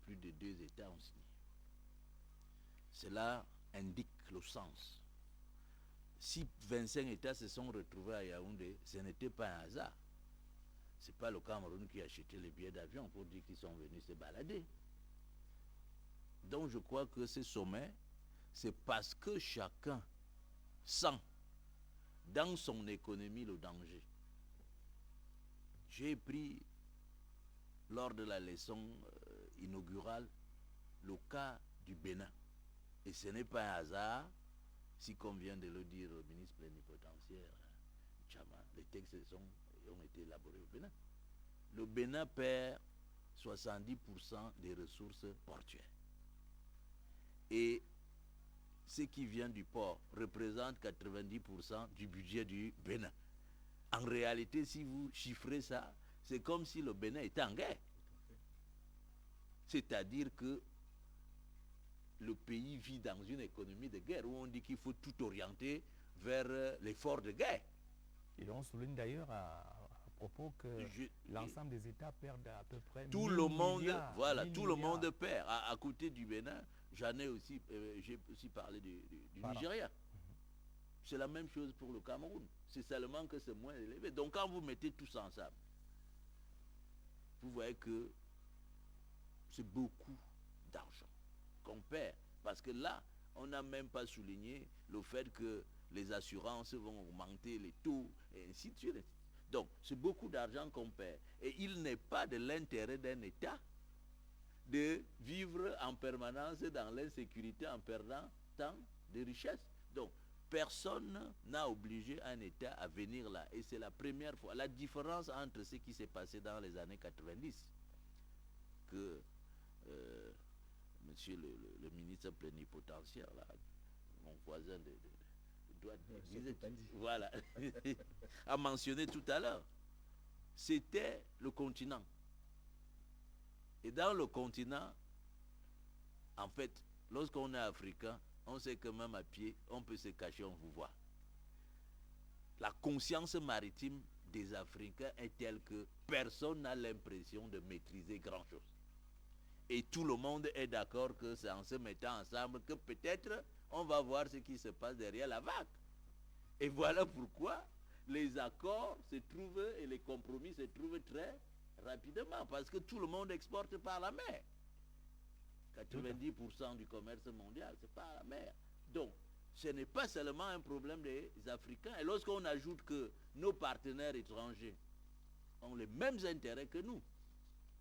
plus de 2 États ont signé. Cela indique le sens. Si 25 États se sont retrouvés à Yaoundé, ce n'était pas un hasard. Ce n'est pas le Cameroun qui a acheté les billets d'avion pour dire qu'ils sont venus se balader. Donc je crois que ce sommet, c'est parce que chacun sent dans son économie le danger. J'ai pris lors de la leçon inaugurale le cas du Bénin. Et ce n'est pas un hasard si, comme vient de le dire le ministre plénipotentiaire Tchama, les textes ont été élaborés au Bénin. Le Bénin perd 70% des ressources portuaires. Et ce qui vient du port représente 90% du budget du Bénin. En réalité, si vous chiffrez ça, c'est comme si le Bénin était en guerre. C'est-à-dire que le pays vit dans une économie de guerre où on dit qu'il faut tout orienter vers l'effort de guerre. Et on souligne d'ailleurs à propos que l'ensemble des États perdent à peu près tout le monde, voilà, tout le monde perd. À côté du Bénin, j'ai aussi parlé du Nigeria. C'est la même chose pour le Cameroun. C'est seulement que c'est moins élevé. Donc quand vous mettez tout ça ensemble, vous voyez que c'est beaucoup d'argent qu'on perd. Parce que là, on n'a même pas souligné le fait que les assurances vont augmenter les taux, et ainsi de suite. Donc, c'est beaucoup d'argent qu'on perd. Et il n'est pas de l'intérêt d'un État de vivre en permanence dans l'insécurité en perdant tant de richesses. Donc, personne n'a obligé un État à venir là. Et c'est la première fois. La différence entre ce qui s'est passé dans les années 90, que monsieur le ministre plénipotentiaire, là, mon voisin de droite, voilà, a mentionné tout à l'heure, c'était le continent. Et dans le continent, en fait, lorsqu'on est africain, on sait que même à pied, on peut se cacher, on vous voit. la conscience maritime des Africains est telle que personne n'a l'impression de maîtriser grand-chose. Et tout le monde est d'accord que c'est en se mettant ensemble que peut-être on va voir ce qui se passe derrière la vague. Et voilà pourquoi les accords se trouvent et les compromis se trouvent très rapidement, parce que tout le monde exporte par la mer. 90% du commerce mondial, c'est par la mer. Donc, ce n'est pas seulement un problème des Africains. Et lorsqu'on ajoute que nos partenaires étrangers ont les mêmes intérêts que nous,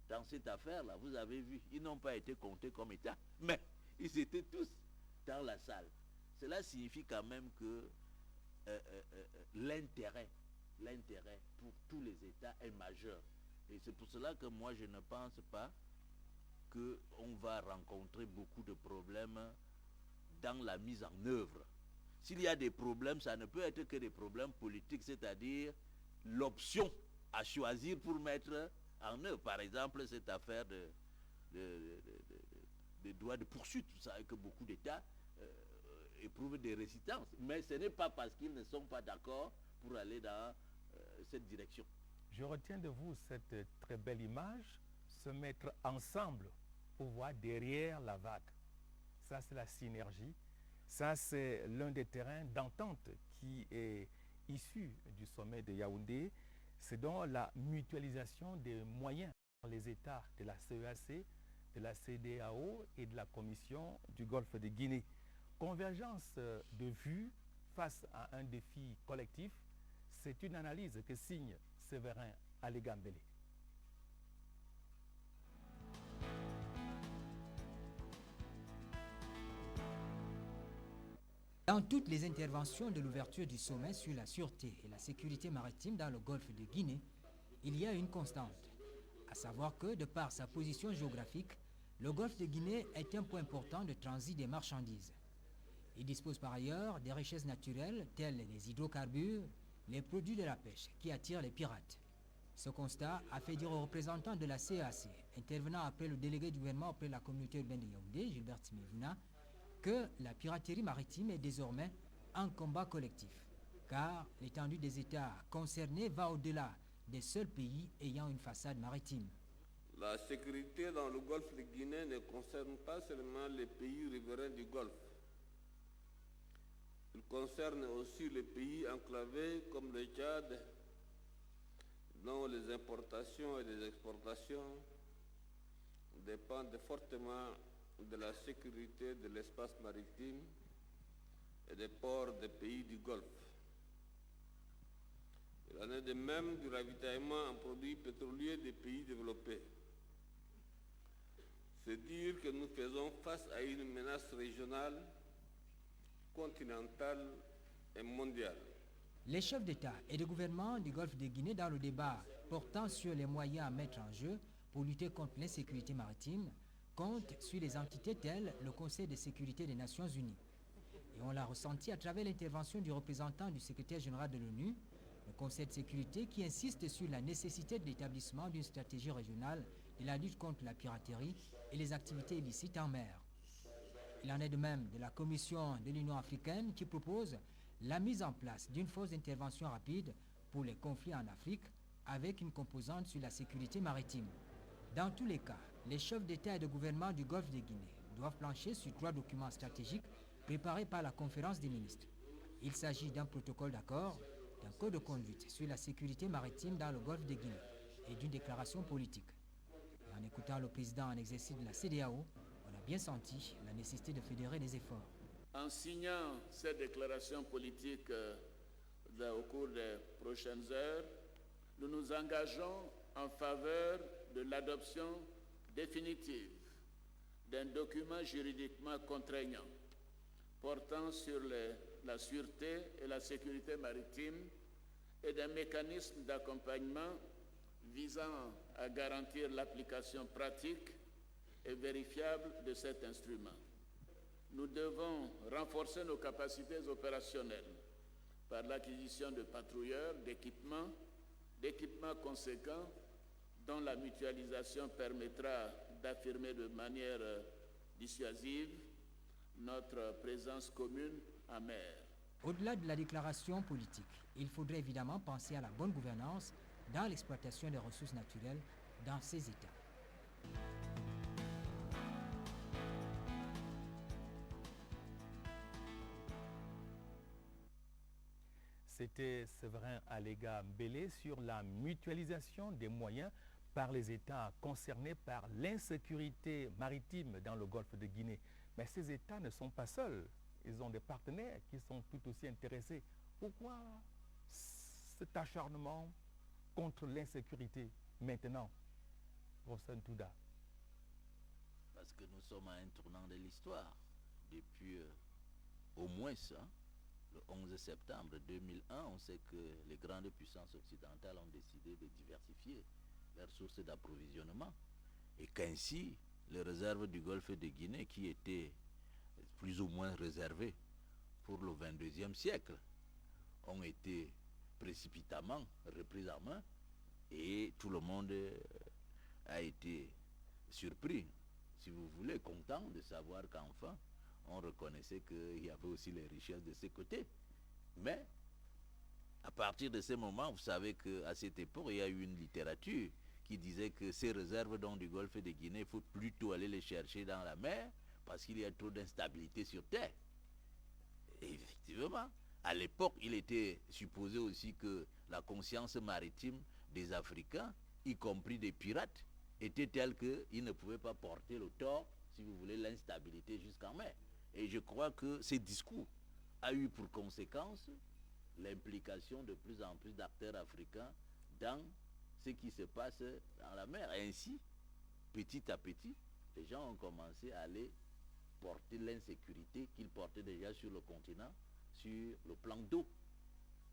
dans cette affaire-là, vous avez vu, ils n'ont pas été comptés comme État, mais ils étaient tous dans la salle. Cela signifie quand même que l'intérêt pour tous les États est majeur. Et c'est pour cela que moi, je ne pense pas qu'on va rencontrer beaucoup de problèmes dans la mise en œuvre. S'il y a des problèmes, ça ne peut être que des problèmes politiques, c'est-à-dire l'option à choisir pour mettre en œuvre. Par exemple, cette affaire de droits de poursuite, vous savez que beaucoup d'États éprouvent des résistances. Mais ce n'est pas parce qu'ils ne sont pas d'accord pour aller dans cette direction. Je retiens de vous cette très belle image, se mettre ensemble pour voir derrière la vague. Ça, c'est la synergie. Ça, c'est l'un des terrains d'entente qui est issu du sommet de Yaoundé. C'est donc la mutualisation des moyens dans les États de la CEAC, de la CEDEAO et de la Commission du Golfe de Guinée. Convergence de vues face à un défi collectif, c'est une analyse que signe Séverin Alégambélé. Dans toutes les interventions de l'ouverture du sommet sur la sûreté et la sécurité maritime dans le golfe de Guinée, il y a une constante, à savoir que, de par sa position géographique, le golfe de Guinée est un point important de transit des marchandises. Il dispose par ailleurs des richesses naturelles telles les hydrocarbures, les produits de la pêche qui attirent les pirates. Ce constat a fait dire aux représentants de la CEAC, intervenant après le délégué du gouvernement auprès de la communauté urbaine de Yaoundé, Gilbert Timevuna, que la piraterie maritime est désormais un combat collectif, car l'étendue des États concernés va au-delà des seuls pays ayant une façade maritime. La sécurité dans le golfe de Guinée ne concerne pas seulement les pays riverains du golfe. Il concerne aussi les pays enclavés comme le Tchad, dont les importations et les exportations dépendent fortement de la sécurité de l'espace maritime et des ports des pays du Golfe. Il en est de même du ravitaillement en produits pétroliers des pays développés. C'est dire que nous faisons face à une menace régionale, continentale et mondiale. Les chefs d'État et de gouvernement du Golfe de Guinée, dans le débat portant sur les moyens à mettre en jeu pour lutter contre l'insécurité maritime, comptent sur les entités telles le Conseil de sécurité des Nations Unies. Et on l'a ressenti à travers l'intervention du représentant du secrétaire général de l'ONU, le Conseil de sécurité qui insiste sur la nécessité de l'établissement d'une stratégie régionale de la lutte contre la piraterie et les activités illicites en mer. Il en est de même de la Commission de l'Union africaine qui propose la mise en place d'une force d'intervention rapide pour les conflits en Afrique avec une composante sur la sécurité maritime. Dans tous les cas, les chefs d'État et de gouvernement du Golfe de Guinée doivent plancher sur 3 documents stratégiques préparés par la conférence des ministres. Il s'agit d'un protocole d'accord, d'un code de conduite sur la sécurité maritime dans le Golfe de Guinée et d'une déclaration politique. Et en écoutant le président en exercice de la CEDEAO, on a bien senti la nécessité de fédérer les efforts. En signant cette déclaration politique au cours des prochaines heures, nous nous engageons en faveur de l'adoption définitive d'un document juridiquement contraignant portant sur la sûreté et la sécurité maritime et d'un mécanisme d'accompagnement visant à garantir l'application pratique et vérifiable de cet instrument. Nous devons renforcer nos capacités opérationnelles par l'acquisition de patrouilleurs, d'équipements conséquents dont la mutualisation permettra d'affirmer de manière dissuasive notre présence commune en mer. Au-delà de la déclaration politique, il faudrait évidemment penser à la bonne gouvernance dans l'exploitation des ressources naturelles dans ces États. C'était Séverin Alega Mbele sur la mutualisation des moyens par les États concernés par l'insécurité maritime dans le golfe de Guinée. Mais ces États ne sont pas seuls. Ils ont des partenaires qui sont tout aussi intéressés. Pourquoi cet acharnement contre l'insécurité maintenant, professeur Ntouda? Parce que nous sommes à un tournant de l'histoire. Depuis au moins ça, le 11 septembre 2001, on sait que les grandes puissances occidentales ont décidé de diversifier leurs sources d'approvisionnement et qu'ainsi les réserves du golfe de Guinée, qui étaient plus ou moins réservées pour le 22e siècle, ont été précipitamment reprises en main et tout le monde a été surpris, si vous voulez, content de savoir qu'enfin on reconnaissait qu'il y avait aussi les richesses de ces côtés. Mais à partir de ce moment, vous savez qu'à cette époque, il y a eu une littérature qui disait que ces réserves du golfe de Guinée, il faut plutôt aller les chercher dans la mer parce qu'il y a trop d'instabilité sur terre. Et effectivement, à l'époque, il était supposé aussi que la conscience maritime des Africains, y compris des pirates, était telle qu'ils ne pouvaient pas porter le tort, si vous voulez, l'instabilité jusqu'en mer. Et je crois que ces discours a eu pour conséquence l'implication de plus en plus d'acteurs africains dans ce qui se passe dans la mer. Et ainsi, petit à petit, les gens ont commencé à aller porter l'insécurité qu'ils portaient déjà sur le continent, sur le plan d'eau.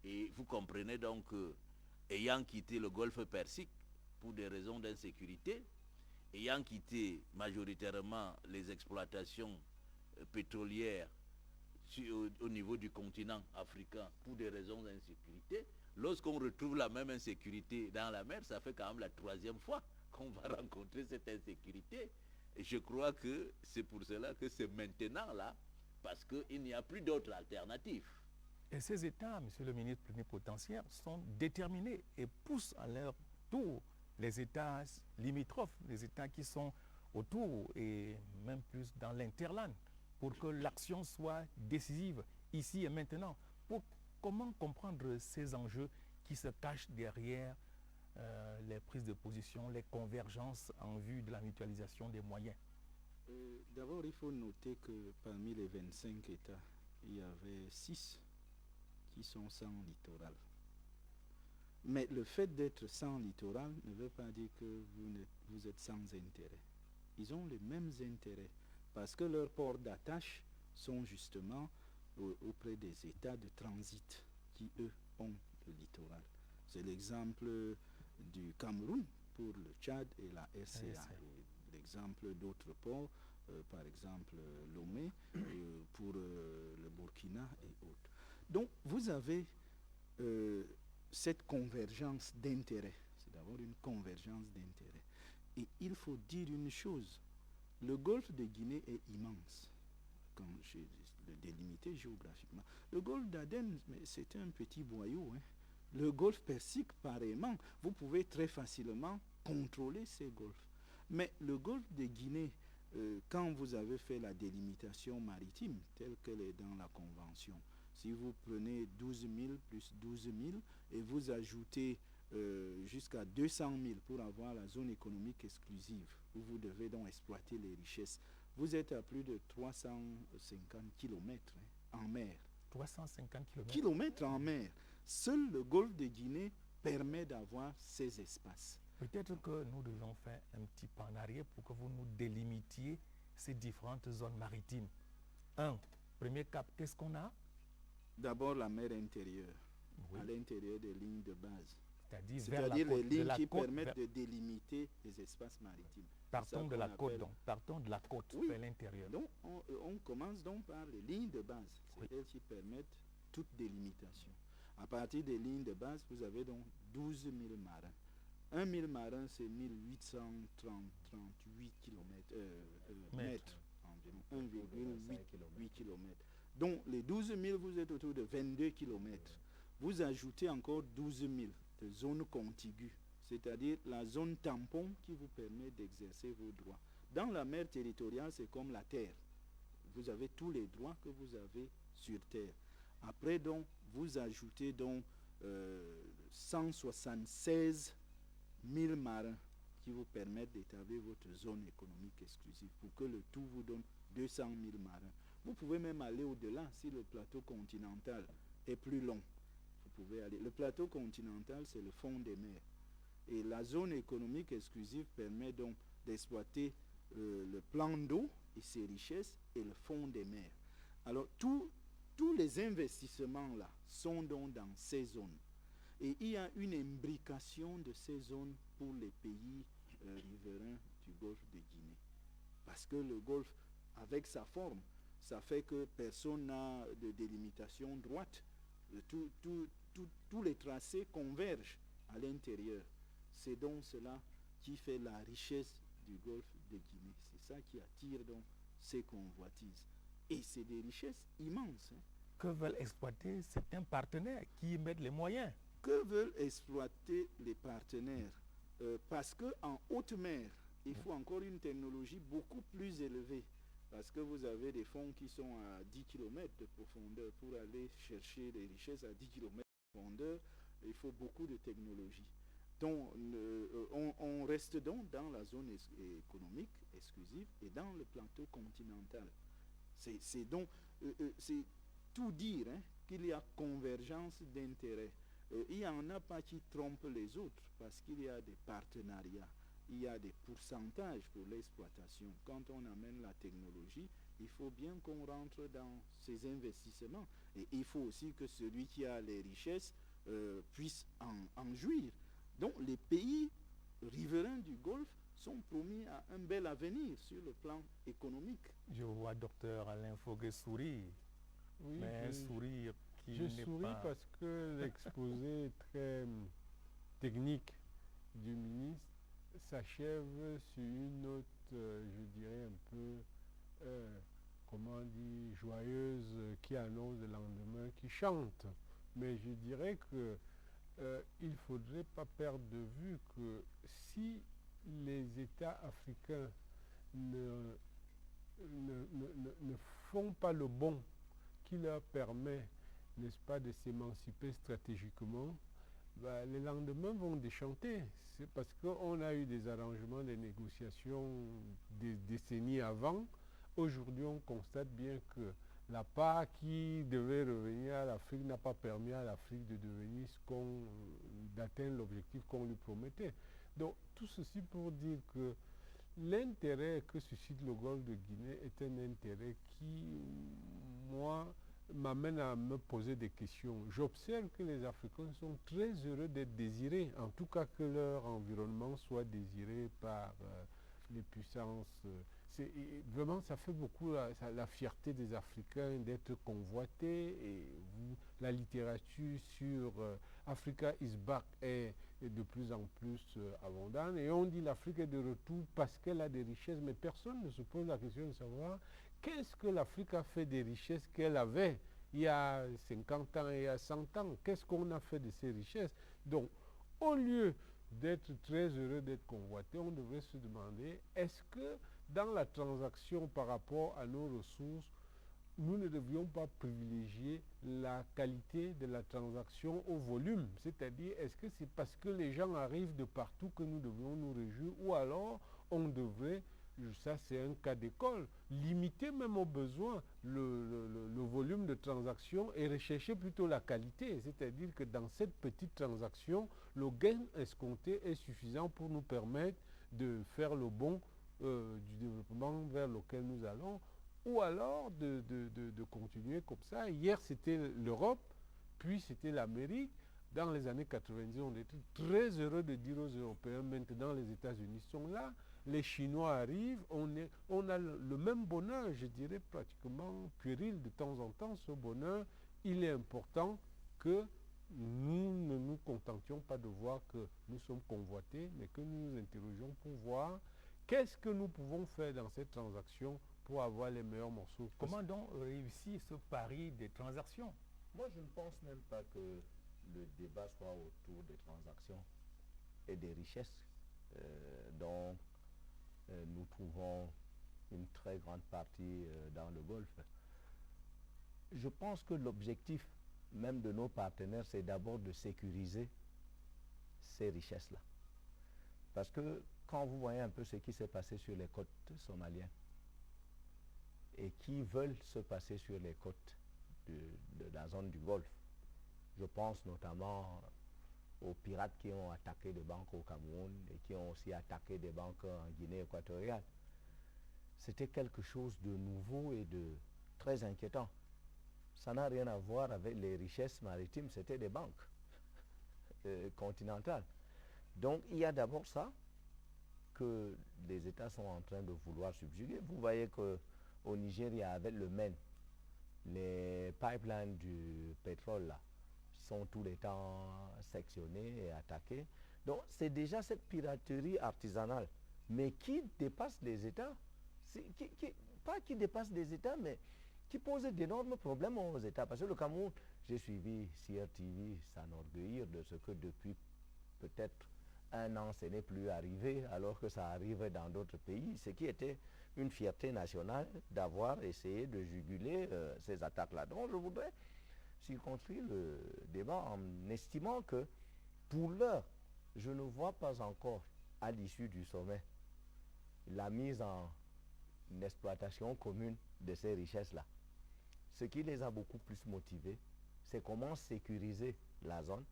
Et vous comprenez donc ayant quitté le golfe Persique pour des raisons d'insécurité, ayant quitté majoritairement les exploitations pétrolières au niveau du continent africain pour des raisons d'insécurité, lorsqu'on retrouve la même insécurité dans la mer, ça fait quand même la troisième fois qu'on va rencontrer cette insécurité. Et je crois que c'est pour cela que c'est maintenant là, parce qu'il n'y a plus d'autre alternative. Et ces États, monsieur le ministre plénipotentiaire, sont déterminés et poussent à leur tour les États limitrophes, les États qui sont autour et même plus dans l'interland, pour que l'action soit décisive ici et maintenant. Comment comprendre ces enjeux qui se cachent derrière les prises de position, les convergences en vue de la mutualisation des moyens? D'abord, il faut noter que parmi les 25 États, il y avait 6 qui sont sans littoral. Mais le fait d'être sans littoral ne veut pas dire que vous êtes sans intérêt. Ils ont les mêmes intérêts parce que leurs ports d'attache sont justement auprès des États de transit qui, eux, ont le littoral. C'est l'exemple du Cameroun pour le Tchad et la RCA. Et l'exemple d'autres ports, par exemple Lomé, pour le Burkina et autres. Donc, vous avez cette convergence d'intérêts. C'est d'abord une convergence d'intérêts. Et il faut dire une chose, le golfe de Guinée est immense, quand je le délimité géographiquement. Le golfe d'Aden, c'est un petit boyau. Hein. Le golfe Persique, pareillement, vous pouvez très facilement contrôler ces golfes. Mais le golfe de Guinée, quand vous avez fait la délimitation maritime, telle qu'elle est dans la Convention, si vous prenez 12 000 plus 12 000 et vous ajoutez jusqu'à 200 000 pour avoir la zone économique exclusive, où vous devez donc exploiter les richesses, vous êtes à plus de 350 km en mer. 350 kilomètres en mer. Seul le golfe de Guinée permet d'avoir ces espaces. Peut-être que nous devons faire un petit pas en arrière pour que vous nous délimitiez ces différentes zones maritimes. Premier cap, qu'est-ce qu'on a? D'abord la mer intérieure, oui, à l'intérieur des lignes de base. C'est-à-dire les lignes qui permettent de délimiter les espaces maritimes. Partons de la côte, donc. Partons de la côte vers l'intérieur. Donc, on commence donc par les lignes de base. C'est elles qui permettent toute délimitation. À partir des lignes de base, vous avez donc 12 000 marins. 1 000 marins, c'est 1838 mètres environ, 1,8 km. Donc les 12 000, vous êtes autour de 22 km. Vous ajoutez encore 12 000 de zones contiguës, c'est-à-dire la zone tampon qui vous permet d'exercer vos droits. Dans la mer territoriale, c'est comme la terre. Vous avez tous les droits que vous avez sur terre. Après, donc, vous ajoutez donc 176 000 marins qui vous permettent d'établir votre zone économique exclusive pour que le tout vous donne 200 000 marins. Vous pouvez même aller au-delà si le plateau continental est plus long. Vous pouvez aller. Le plateau continental, c'est le fond des mers. Et la zone économique exclusive permet donc d'exploiter le plan d'eau et ses richesses et le fond des mers. Alors, tous les investissements là sont donc dans ces zones. Et il y a une imbrication de ces zones pour les pays riverains du golfe de Guinée. Parce que le golfe, avec sa forme, ça fait que personne n'a de délimitation droite. Tous les tracés convergent à l'intérieur. C'est donc cela qui fait la richesse du golfe de Guinée. C'est ça qui attire donc ces convoitises. Et c'est des richesses immenses. Hein. Que veulent exploiter certains partenaires qui y mettent les moyens? Que veulent exploiter les partenaires? Parce qu'en haute mer, il faut encore une technologie beaucoup plus élevée. Parce que vous avez des fonds qui sont à 10 km de profondeur. Pour aller chercher les richesses à 10 km de profondeur, il faut beaucoup de technologie. Donc, on reste donc dans la zone économique exclusive et dans le plateau continental. C'est donc c'est tout dire hein, qu'il y a convergence d'intérêts. Il n'y en a pas qui trompent les autres parce qu'il y a des partenariats, il y a des pourcentages pour l'exploitation. Quand on amène la technologie, il faut bien qu'on rentre dans ces investissements. Et il faut aussi que celui qui a les richesses puisse en jouir. Donc les pays riverains du Golfe sont promis à un bel avenir sur le plan économique. Je vois docteur Alain Foguet sourire, Oui, mais un sourire qui je n'est souris pas... parce que l'exposé très technique du ministre s'achève sur une note, je dirais un peu, comment on dit, joyeuse, qui annonce le lendemain, qui chante. Mais je dirais que il ne faudrait pas perdre de vue que si les États africains ne font pas le bond qui leur permet, n'est-ce pas, de s'émanciper stratégiquement, bah, les lendemains vont déchanter. C'est parce qu'on a eu des arrangements, des négociations des décennies avant. Aujourd'hui, on constate bien que la part qui devait revenir à l'Afrique n'a pas permis à l'Afrique de devenir d'atteindre l'objectif qu'on lui promettait. Donc, tout ceci pour dire que l'intérêt que suscite le Golfe de Guinée est un intérêt qui, moi, m'amène à me poser des questions. J'observe que les Africains sont très heureux d'être désirés, en tout cas que leur environnement soit désiré par les puissances. Vraiment, ça fait beaucoup la fierté des Africains d'être convoités. Et la littérature sur Africa is back est de plus en plus abondante. Et on dit l'Afrique est de retour parce qu'elle a des richesses, mais personne ne se pose la question de savoir qu'est-ce que l'Afrique a fait des richesses qu'elle avait il y a 50 ans et il y a 100 ans. Qu'est-ce qu'on a fait de ces richesses? Donc, au lieu d'être très heureux d'être convoité, on devrait se demander, est-ce que dans la transaction par rapport à nos ressources, nous ne devions pas privilégier la qualité de la transaction au volume? C'est-à-dire, est-ce que c'est parce que les gens arrivent de partout que nous devons nous réjouir, ou alors on devrait, ça c'est un cas d'école, limiter même aux besoins le volume de transaction et rechercher plutôt la qualité? C'est-à-dire que dans cette petite transaction, le gain escompté est suffisant pour nous permettre de faire le bond du développement vers lequel nous allons, ou alors de continuer comme ça. Hier c'était l'Europe, puis c'était l'Amérique. Dans les années 90, on était très heureux de dire aux Européens, maintenant les États-Unis sont là, les Chinois arrivent, on a le même bonheur, je dirais pratiquement puéril de temps en temps. Ce bonheur, il est important que nous ne nous contentions pas de voir que nous sommes convoités, mais que nous nous interrogions pour voir qu'est-ce que nous pouvons faire dans cette transaction pour avoir les meilleurs morceaux? Comment donc réussir ce pari des transactions? Moi, je ne pense même pas que le débat soit autour des transactions et des richesses dont nous trouvons une très grande partie dans le Golfe. Je pense que l'objectif même de nos partenaires, c'est d'abord de sécuriser ces richesses-là. Parce que quand vous voyez un peu ce qui s'est passé sur les côtes somaliennes et qui veulent se passer sur les côtes de la zone du Golfe, je pense notamment aux pirates qui ont attaqué des banques au Cameroun et qui ont aussi attaqué des banques en Guinée équatoriale. C'était quelque chose de nouveau et de très inquiétant. Ça n'a rien à voir avec les richesses maritimes, c'était des banques continentales. Donc il y a d'abord ça que les États sont en train de vouloir subjuguer. Vous voyez qu'au Nigeria, avec le MEN, les pipelines du pétrole là, sont tous les temps sectionnés et attaqués. Donc c'est déjà cette piraterie artisanale, mais qui dépasse les États. Pas qui dépasse les États, mais qui pose d'énormes problèmes aux États. Parce que le Cameroun, j'ai suivi CRTV s'enorgueillir de ce que depuis peut-être un an, ce n'est plus arrivé, alors que ça arrive dans d'autres pays, ce qui était une fierté nationale d'avoir essayé de juguler ces attaques-là. Donc je voudrais circonscrire le débat en estimant que pour l'heure, je ne vois pas encore à l'issue du sommet la mise en exploitation commune de ces richesses-là. Ce qui les a beaucoup plus motivés, c'est comment sécuriser la zone,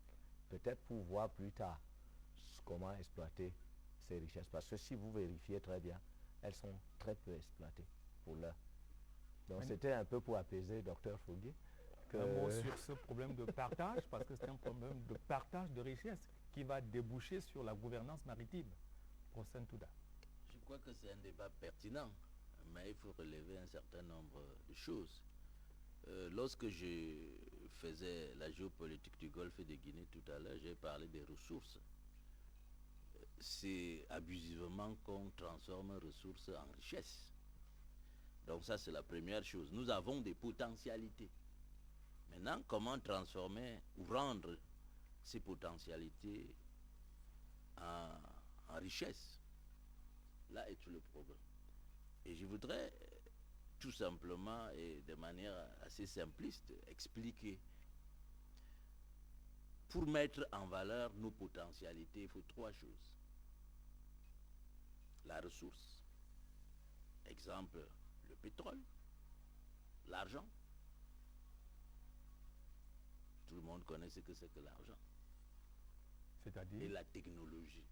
peut-être pour voir plus tard comment exploiter ces richesses. Parce que si vous vérifiez très bien, elles sont très peu exploitées pour l'heure. Donc c'était un peu pour apaiser Dr Fogui. Un mot sur ce problème de partage, parce que c'est un problème de partage de richesses qui va déboucher sur la gouvernance maritime. Professeur Ntouda. Je crois que c'est un débat pertinent, mais il faut relever un certain nombre de choses. Lorsque je faisais la géopolitique du Golfe et de Guinée tout à l'heure, j'ai parlé des ressources. C'est abusivement qu'on transforme ressources en richesses. Donc ça, c'est la première chose. Nous avons des potentialités. Maintenant, comment transformer ou rendre ces potentialités en richesses? Là est tout le problème. Et je voudrais tout simplement et de manière assez simpliste expliquer. Pour mettre en valeur nos potentialités, il faut trois choses. La ressource, exemple, le pétrole, l'argent. Tout le monde connaît ce que c'est que l'argent. C'est-à-dire? Et la technologie.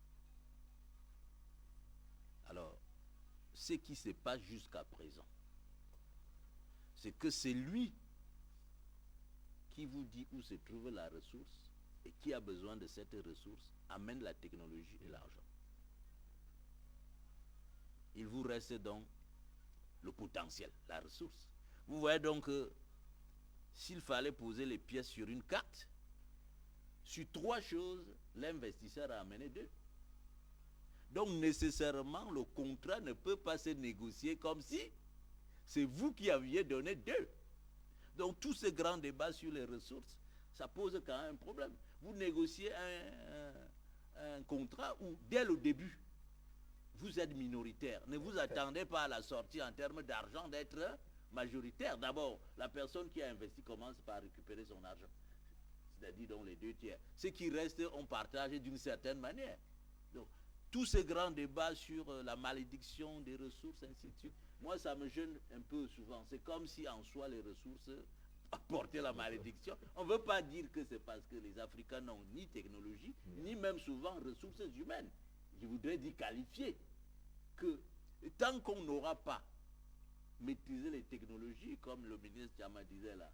Alors, ce qui se passe jusqu'à présent, c'est que c'est lui qui vous dit où se trouve la ressource et qui a besoin de cette ressource amène la technologie et l'argent. Il vous reste donc le potentiel, la ressource. Vous voyez donc que s'il fallait poser les pièces sur une carte, sur trois choses, l'investisseur a amené deux. Donc nécessairement, le contrat ne peut pas se négocier comme si c'est vous qui aviez donné deux. Donc tout ce grand débat sur les ressources, ça pose quand même un problème. Vous négociez un contrat où, dès le début, vous êtes minoritaire. Ne vous attendez pas à la sortie en termes d'argent d'être majoritaire. D'abord, la personne qui a investi commence par récupérer son argent. C'est-à-dire donc les deux tiers. Ce qui reste, on partage d'une certaine manière. Donc, tous ces grands débats sur la malédiction des ressources, ainsi de suite, moi, ça me gêne un peu souvent. C'est comme si en soi, les ressources apportaient la malédiction. On ne veut pas dire que c'est parce que les Africains n'ont ni technologie, ni même souvent ressources humaines. Je voudrais dire qualifiées. Que tant qu'on n'aura pas maîtrisé les technologies, comme le ministre Chama disait là,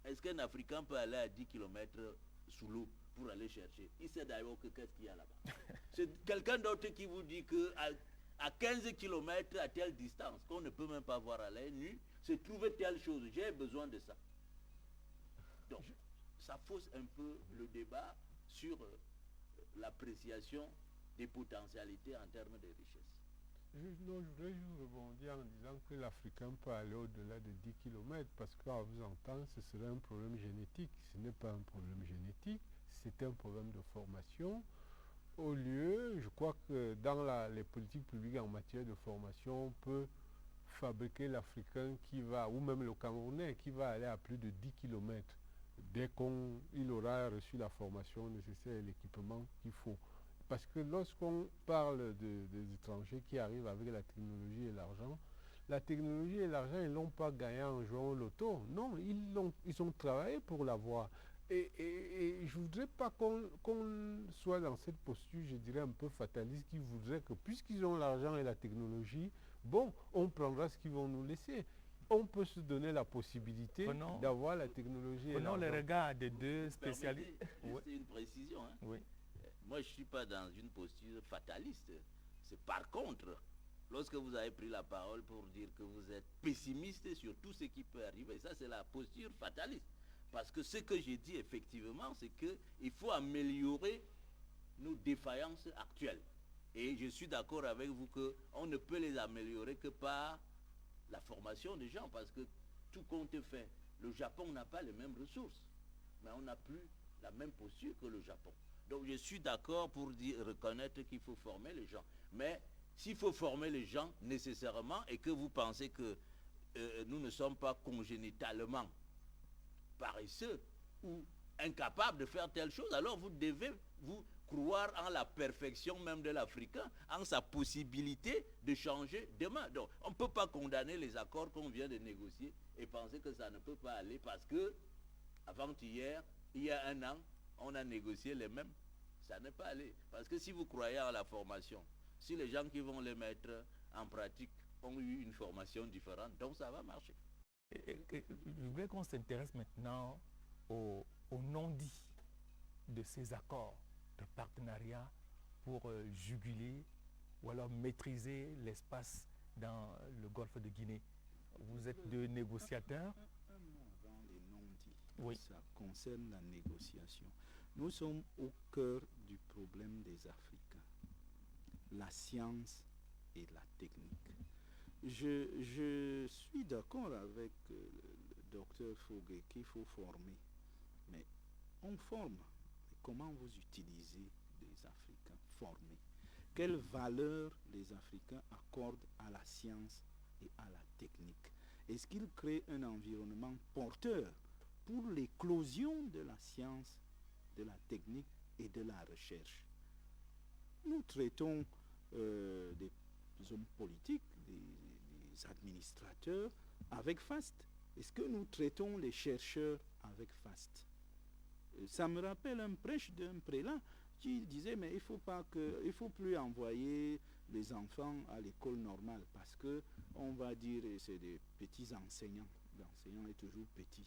est-ce qu'un Africain peut aller à 10 km sous l'eau pour aller chercher? Il sait d'ailleurs que qu'est-ce qu'il y a là-bas. C'est quelqu'un d'autre qui vous dit qu'à 15 km à telle distance, qu'on ne peut même pas voir à l'œil nu, se trouve telle chose. J'ai besoin de ça. Donc, ça fausse un peu le débat sur l'appréciation des potentialités en termes de richesse. Non, je voudrais juste rebondir en disant que l'Africain peut aller au-delà de 10 km parce qu'à vous entendre, ce serait un problème génétique. Ce n'est pas un problème génétique, c'est un problème de formation. Au lieu, je crois que dans les politiques publiques en matière de formation, on peut fabriquer l'Africain qui va, ou même le Camerounais qui va aller à plus de 10 km dès qu'il aura reçu la formation nécessaire et l'équipement qu'il faut. Parce que lorsqu'on parle des étrangers qui arrivent avec la technologie et l'argent, la technologie et l'argent, ils ne l'ont pas gagné en jouant au loto. Non, ils ont travaillé pour l'avoir. Et je ne voudrais pas qu'on soit dans cette posture, je dirais, un peu fataliste, qui voudrait que puisqu'ils ont l'argent et la technologie, bon, on prendra ce qu'ils vont nous laisser. On peut se donner la possibilité d'avoir la technologie et l'argent. Prenons le regard des deux spécialistes. C'est une précision. Hein? Oui. Moi, je ne suis pas dans une posture fataliste. C'est par contre, lorsque vous avez pris la parole pour dire que vous êtes pessimiste sur tout ce qui peut arriver, ça c'est la posture fataliste. Parce que ce que j'ai dit effectivement, c'est qu'il faut améliorer nos défaillances actuelles. Et je suis d'accord avec vous qu'on ne peut les améliorer que par la formation des gens, parce que tout compte fait, le Japon n'a pas les mêmes ressources, mais on n'a plus la même posture que le Japon. Donc je suis d'accord pour reconnaître qu'il faut former les gens. Mais s'il faut former les gens nécessairement et que vous pensez que nous ne sommes pas congénitalement paresseux ou incapables de faire telle chose, alors vous devez vous croire en la perfection même de l'Africain, en sa possibilité de changer demain. Donc on ne peut pas condamner les accords qu'on vient de négocier et penser que ça ne peut pas aller parce que avant-hier, il y a un an, on a négocié les mêmes. Ça n'est pas allé. Parce que si vous croyez en la formation, si les gens qui vont les mettre en pratique ont eu une formation différente, donc ça va marcher. Je voudrais qu'on s'intéresse maintenant au non-dit de ces accords de partenariat pour juguler ou alors maîtriser l'espace dans le golfe de Guinée. Vous êtes deux négociateurs. Un mot avant les non-dits. Oui. Ça concerne la négociation. Nous sommes au cœur du problème des Africains. La science et la technique. Je suis d'accord avec le docteur Fougué qu'il faut former. Mais on forme. Mais comment vous utilisez les Africains formés? Quelle valeur les Africains accordent à la science et à la technique? Est-ce qu'ils créent un environnement porteur pour l'éclosion de la science, de la technique et de la recherche? Nous traitons des hommes politiques, des administrateurs avec faste. Est-ce que nous traitons les chercheurs avec faste? Ça me rappelle un prêche d'un prélat qui disait mais il faut plus envoyer les enfants à l'école normale parce que on va dire c'est des petits enseignants. L'enseignant est toujours petit.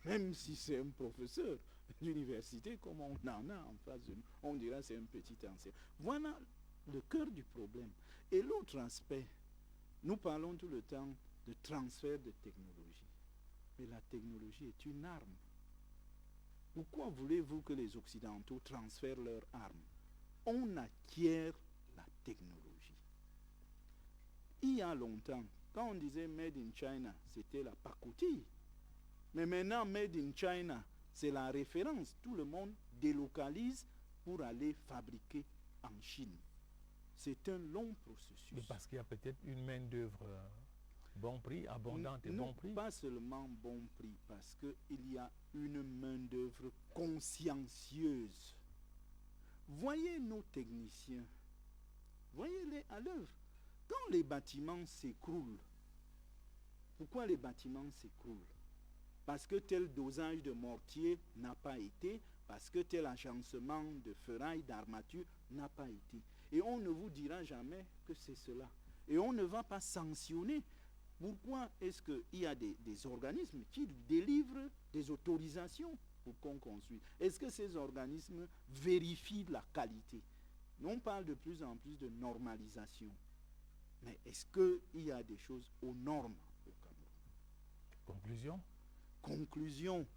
Même si c'est un professeur d'université comme on en a en face de nous, on dira c'est un petit enseignant. Voilà le cœur du problème. Et l'autre aspect, nous parlons tout le temps de transfert de technologie. Mais la technologie est une arme. Pourquoi voulez-vous que les Occidentaux transfèrent leurs armes? On acquiert la technologie. Il y a longtemps, quand on disait Made in China, c'était la pacotille. Mais maintenant, Made in China, c'est la référence. Tout le monde délocalise pour aller fabriquer en Chine. C'est un long processus. Mais parce qu'il y a peut-être une main-d'œuvre bon prix, abondante et bon prix. Non, pas seulement bon prix, parce qu'il y a une main-d'œuvre consciencieuse. Voyez nos techniciens, voyez-les à l'œuvre. Quand les bâtiments s'écroulent, pourquoi les bâtiments s'écroulent? Parce que tel dosage de mortier n'a pas été, parce que tel agencement de ferraille, d'armature n'a pas été. Et on ne vous dira jamais que c'est cela. Et on ne va pas sanctionner. Pourquoi est-ce qu'il y a des organismes qui délivrent des autorisations pour qu'on construise? Est-ce que ces organismes vérifient la qualité? On parle de plus en plus de normalisation. Mais est-ce qu'il y a des choses aux normes au Cameroun? Conclusion? Conclusion,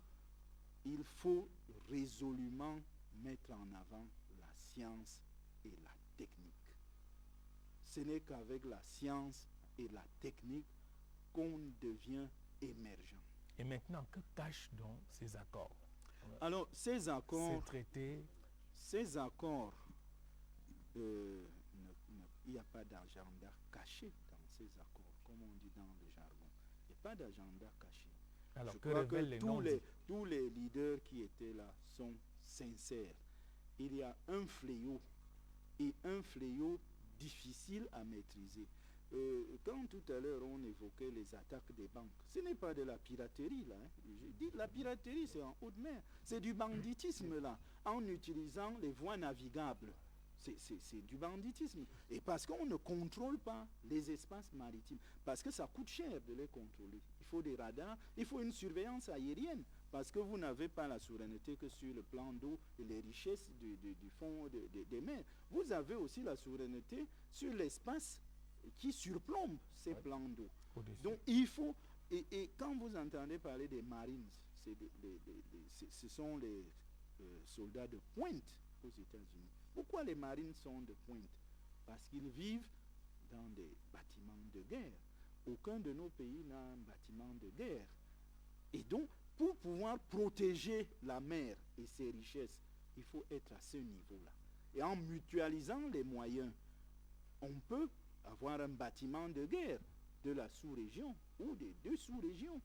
il faut résolument mettre en avant la science et la technique. ce n'est qu'avec la science et la technique qu'on devient émergent. Et maintenant, que cachent donc ces accords? Alors, ces accords, ces accords, il n'y a pas d'agenda caché dans ces accords, comme on dit dans le jargon. Il n'y a pas d'agenda caché. Alors, je que crois révèlent que les tous les leaders qui étaient là sont sincères. Il y a un fléau, et un fléau difficile à maîtriser. Quand tout à l'heure on évoquait les attaques des banques, ce n'est pas de la piraterie là. J'ai dit la piraterie c'est en haute mer, c'est du banditisme là, en utilisant les voies navigables. C'est du banditisme. Et parce qu'on ne contrôle pas les espaces maritimes, parce que ça coûte cher de les contrôler. Il faut des radars, il faut une surveillance aérienne, parce que vous n'avez pas la souveraineté que sur le plan d'eau et les richesses du fond des mers. Vous avez aussi la souveraineté sur l'espace qui surplombe ces plans d'eau. Donc il faut, et quand vous entendez parler des Marines, ce sont les soldats de pointe aux États-Unis. Pourquoi les Marines sont de pointe? Parce qu'ils vivent dans des bâtiments de guerre. Aucun de nos pays n'a un bâtiment de guerre. Et donc, pour pouvoir protéger la mer et ses richesses, il faut être à ce niveau-là. Et en mutualisant les moyens, on peut avoir un bâtiment de guerre de la sous-région ou des deux sous-régions.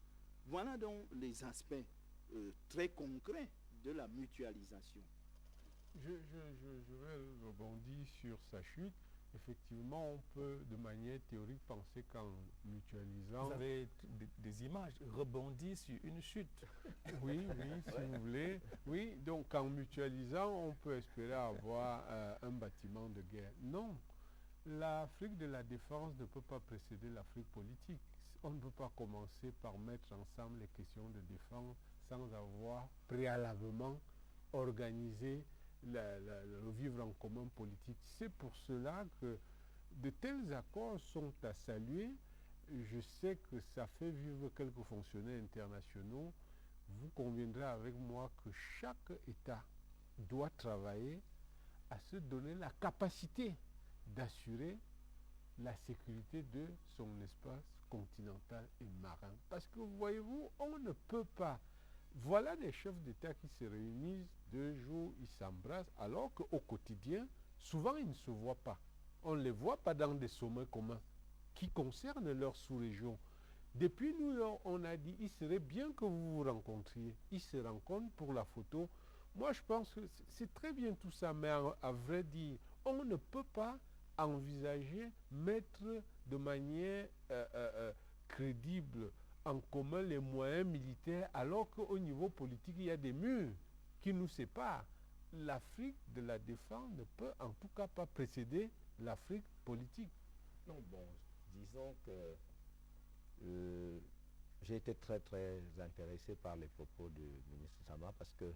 Voilà donc les aspects très concrets de la mutualisation. Je vais rebondir sur sa chute. Effectivement, on peut de manière théorique penser qu'en mutualisant... Vous avez des images, rebondir sur une chute. Oui, si vous voulez. Oui, donc en mutualisant, on peut espérer avoir un bâtiment de guerre. Non, l'Afrique de la défense ne peut pas précéder l'Afrique politique. On ne peut pas commencer par mettre ensemble les questions de défense sans avoir préalablement organisé le vivre en commun politique. C'est pour cela que de tels accords sont à saluer. Je sais que ça fait vivre quelques fonctionnaires internationaux. Vous conviendrez avec moi que chaque État doit travailler à se donner la capacité d'assurer la sécurité de son espace continental et marin. Parce que voyez-vous, on ne peut pas. Voilà des chefs d'État qui se réunissent 2 jours, ils s'embrassent, alors qu'au quotidien, souvent ils ne se voient pas. On ne les voit pas dans des sommets communs qui concernent leur sous-région. Depuis nous, on a dit, il serait bien que vous vous rencontriez. Ils se rencontrent pour la photo. Moi, je pense que c'est très bien tout ça, mais à vrai dire, on ne peut pas envisager mettre de manière crédible en commun les moyens militaires, alors qu'au niveau politique, il y a des murs qui nous séparent. L'Afrique de la défense ne peut en tout cas pas précéder l'Afrique politique. Non, bon, disons que j'ai été très très intéressé par les propos du ministre Sama parce que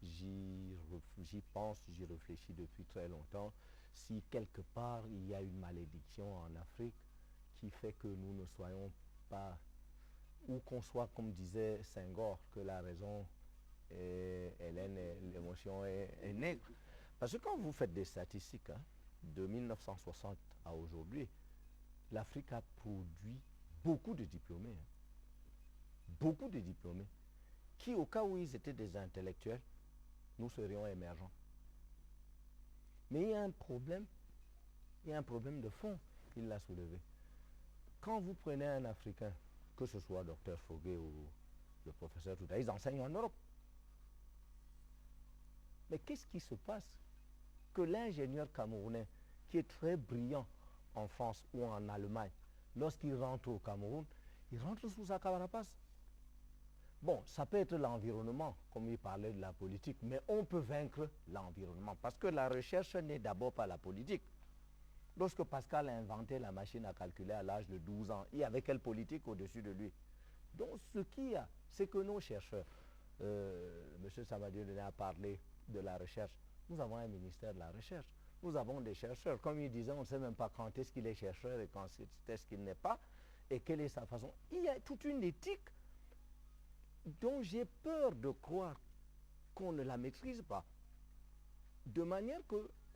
j'y pense, j'y réfléchis depuis très longtemps. Si quelque part il y a une malédiction en Afrique qui fait que nous ne soyons pas, ou qu'on soit, comme disait Senghor, que la raison est hélène et l'émotion est nègre. Parce que quand vous faites des statistiques, hein, de 1960 à aujourd'hui, l'Afrique a produit beaucoup de diplômés. Hein. Beaucoup de diplômés. Qui, au cas où ils étaient des intellectuels, nous serions émergents. Mais il y a un problème de fond, il l'a soulevé. Quand vous prenez un Africain, que ce soit Dr Foguet ou le professeur Touda, ils enseignent en Europe. Mais qu'est-ce qui se passe? Que l'ingénieur camerounais, qui est très brillant en France ou en Allemagne, lorsqu'il rentre au Cameroun, il rentre sous sa carapace. Bon, ça peut être l'environnement, comme il parlait de la politique, mais on peut vaincre l'environnement, parce que la recherche n'est d'abord pas la politique. Lorsque Pascal a inventé la machine à calculer à l'âge de 12 ans, il y avait quelle politique au-dessus de lui? Donc ce qu'il y a, c'est que nos chercheurs, M. Samadieu a parlé de la recherche, nous avons un ministère de la recherche, nous avons des chercheurs, comme il disait, on ne sait même pas quand est-ce qu'il est chercheur et quand est-ce qu'il n'est pas, et quelle est sa façon. Il y a toute une éthique dont j'ai peur de croire qu'on ne la maîtrise pas. De manière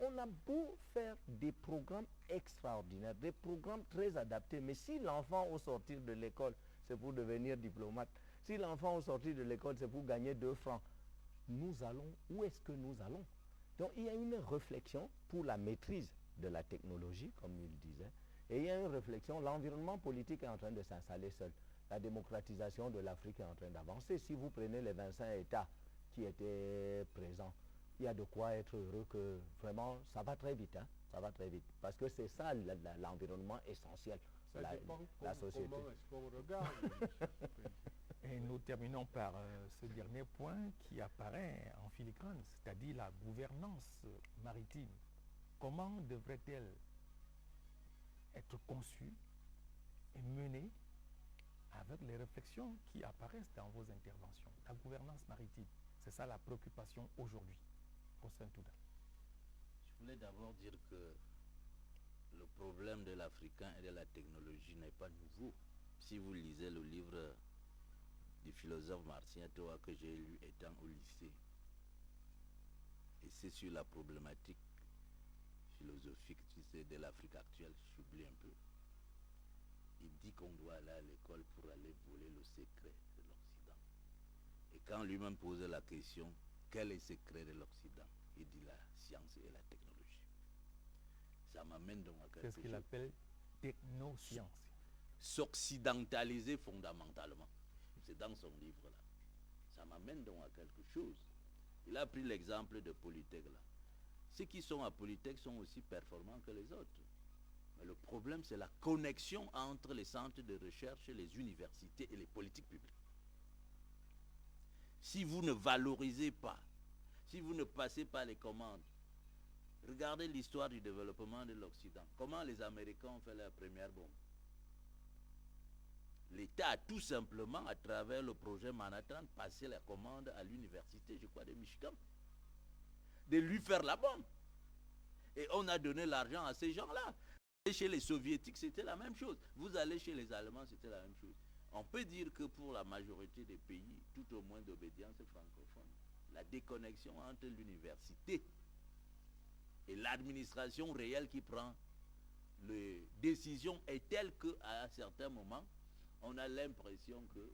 On a beau faire des programmes extraordinaires, des programmes très adaptés, mais si l'enfant au sortir de l'école, c'est pour devenir diplomate, si l'enfant au sortir de l'école, c'est pour gagner 2 francs, nous allons, où est-ce que nous allons? Donc il y a une réflexion pour la maîtrise de la technologie, comme il disait, et il y a une réflexion, l'environnement politique est en train de s'installer seul. La démocratisation de l'Afrique est en train d'avancer. Si vous prenez les 25 États qui étaient présents, il y a de quoi être heureux que vraiment, ça va très vite, hein, ça va très vite. Parce que c'est ça l'environnement essentiel, Ça dépend la société. Comment est-ce qu'on regarde. Et nous terminons par ce dernier point qui apparaît en filigrane, c'est-à-dire la gouvernance maritime. Comment devrait-elle être conçue et menée avec les réflexions qui apparaissent dans vos interventions? La gouvernance maritime, c'est ça la préoccupation aujourd'hui pour Saint-Ouden. Je voulais d'abord dire que le problème de l'Africain et de la technologie n'est pas nouveau. Si vous lisez le livre du philosophe Martien Toa que j'ai lu étant au lycée, et c'est sur la problématique philosophique, tu sais, de l'Afrique actuelle, j'oublie un peu. Il dit qu'on doit aller à l'école pour aller voler le secret de l'Occident. Et quand lui-même posait la question, quel est le secret de l'Occident? Il dit la science et la technologie. Ça m'amène donc à quelque chose. C'est ce qu'il appelle technoscience. S'occidentaliser fondamentalement. C'est dans son livre-là. Ça m'amène donc à quelque chose. Il a pris l'exemple de Polytech là. Ceux qui sont à Polytech sont aussi performants que les autres. Mais le problème, c'est la connexion entre les centres de recherche, les universités et les politiques publiques. Si vous ne valorisez pas, si vous ne passez pas les commandes, regardez l'histoire du développement de l'Occident. Comment les Américains ont fait leur première bombe? L'État a tout simplement, à travers le projet Manhattan, passé la commande à l'université, je crois, de Michigan, de lui faire la bombe. Et on a donné l'argent à ces gens-là. Chez les soviétiques, c'était la même chose. Vous allez chez les Allemands, c'était la même chose. On peut dire que pour la majorité des pays, tout au moins d'obédience francophone, la déconnexion entre l'université et l'administration réelle qui prend les décisions est telle qu'à un certain moment, on a l'impression que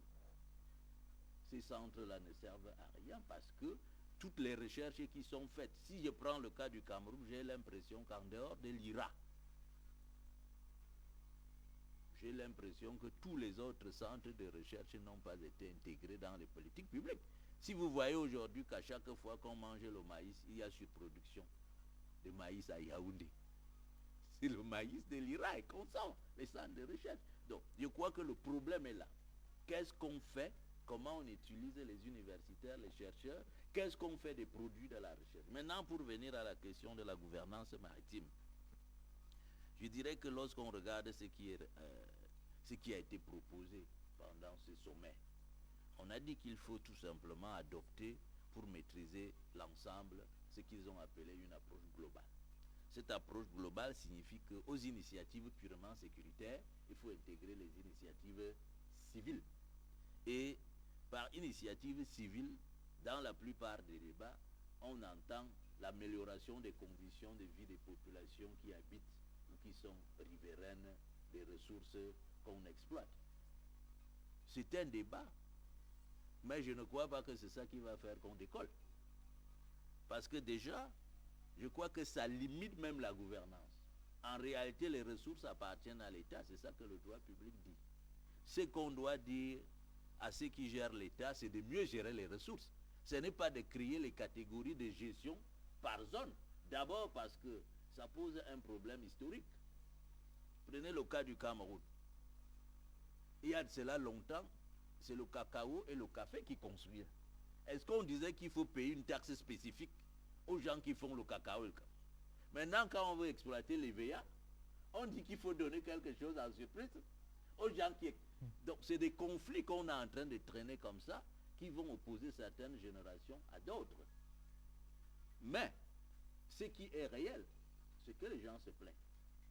ces centres-là ne servent à rien parce que toutes les recherches qui sont faites, si je prends le cas du Cameroun, j'ai l'impression qu'en dehors de l'IRA, j'ai l'impression que tous les autres centres de recherche n'ont pas été intégrés dans les politiques publiques. Si vous voyez aujourd'hui qu'à chaque fois qu'on mange le maïs, il y a surproduction de maïs à Yaoundé. C'est le maïs de l'IRA et qu'on sent les centres de recherche. Donc, je crois que le problème est là. Qu'est-ce qu'on fait? Comment on utilise les universitaires, les chercheurs? Qu'est-ce qu'on fait des produits de la recherche? Maintenant, pour venir à la question de la gouvernance maritime, je dirais que lorsqu'on regarde ce qui a été proposé pendant ce sommet, on a dit qu'il faut tout simplement adopter pour maîtriser l'ensemble ce qu'ils ont appelé une approche globale. Cette approche globale signifie qu'aux initiatives purement sécuritaires, il faut intégrer les initiatives civiles. Et par initiative civile, dans la plupart des débats, on entend l'amélioration des conditions de vie des populations qui habitent ou qui sont riveraines des ressources qu'on exploite. C'est un débat, mais je ne crois pas que c'est ça qui va faire qu'on décolle. Parce que déjà, je crois que ça limite même la gouvernance. En réalité, les ressources appartiennent à l'État, c'est ça que le droit public dit. Ce qu'on doit dire à ceux qui gèrent l'État, c'est de mieux gérer les ressources. Ce n'est pas de créer les catégories de gestion par zone. D'abord parce que ça pose un problème historique. Prenez le cas du Cameroun. Il y a de cela longtemps, c'est le cacao et le café qui construisent. Est-ce qu'on disait qu'il faut payer une taxe spécifique aux gens qui font le cacao et le café? Maintenant, quand on veut exploiter les VA, on dit qu'il faut donner quelque chose en surprise aux gens qui... Donc, c'est des conflits qu'on est en train de traîner comme ça, qui vont opposer certaines générations à d'autres. Mais, ce qui est réel, c'est que les gens se plaignent.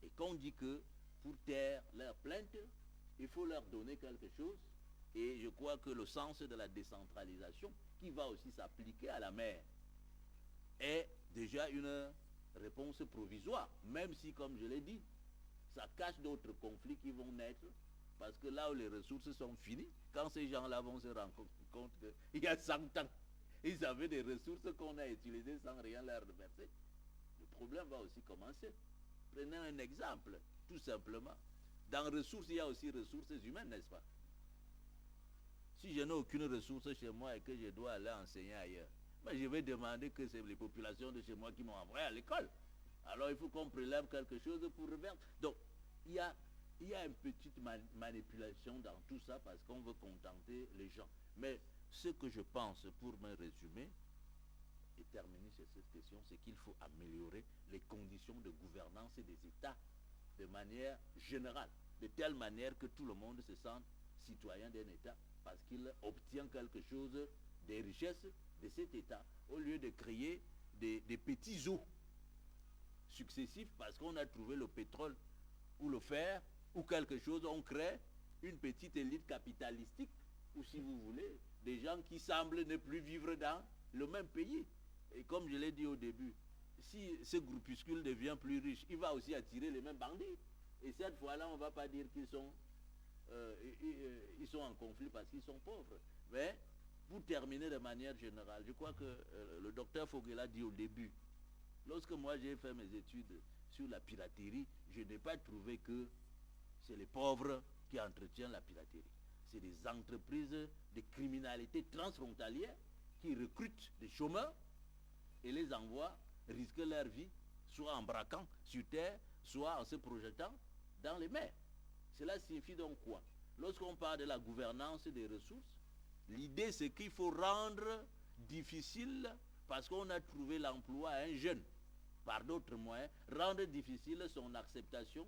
Et qu'on dit que, pour taire leur plainte, il faut leur donner quelque chose. Et je crois que le sens de la décentralisation, qui va aussi s'appliquer à la mer, est déjà une réponse provisoire, même si, comme je l'ai dit, ça cache d'autres conflits qui vont naître, parce que là où les ressources sont finies, quand ces gens-là vont se rendre compte qu'il y a 100 ans, ils avaient des ressources qu'on a utilisées sans rien leur reverser, le problème va aussi commencer. Prenez un exemple, tout simplement. Dans ressources, il y a aussi ressources humaines, n'est-ce pas? Si je n'ai aucune ressource chez moi et que je dois aller enseigner ailleurs, ben je vais demander que c'est les populations de chez moi qui m'ont envoyé à l'école. Alors il faut qu'on prélève quelque chose pour reverser. Donc il y a une petite manipulation dans tout ça parce qu'on veut contenter les gens. Mais ce que je pense, pour me résumer et terminer sur cette question, c'est qu'il faut améliorer les conditions de gouvernance des États de manière générale, de telle manière que tout le monde se sente citoyen d'un État parce qu'il obtient quelque chose des richesses de cet État, au lieu de créer des petits eaux successifs parce qu'on a trouvé le pétrole ou le fer ou quelque chose, on crée une petite élite capitalistique, ou si vous voulez, des gens qui semblent ne plus vivre dans le même pays. Et comme je l'ai dit au début, si ce groupuscule devient plus riche, il va aussi attirer les mêmes bandits. Et cette fois-là, on ne va pas dire qu'ils sont, ils sont en conflit parce qu'ils sont pauvres. Mais pour terminer de manière générale, je crois que le docteur Foguela dit au début, lorsque moi j'ai fait mes études sur la piraterie, je n'ai pas trouvé que c'est les pauvres qui entretiennent la piraterie. C'est des entreprises de criminalité transfrontalière qui recrutent des chômeurs et les envoient risquer leur vie, soit en braquant sur terre, soit en se projetant dans les mers. Cela signifie donc quoi? Lorsqu'on parle de la gouvernance des ressources, l'idée c'est qu'il faut rendre difficile, parce qu'on a trouvé l'emploi à un jeune, par d'autres moyens, rendre difficile son acceptation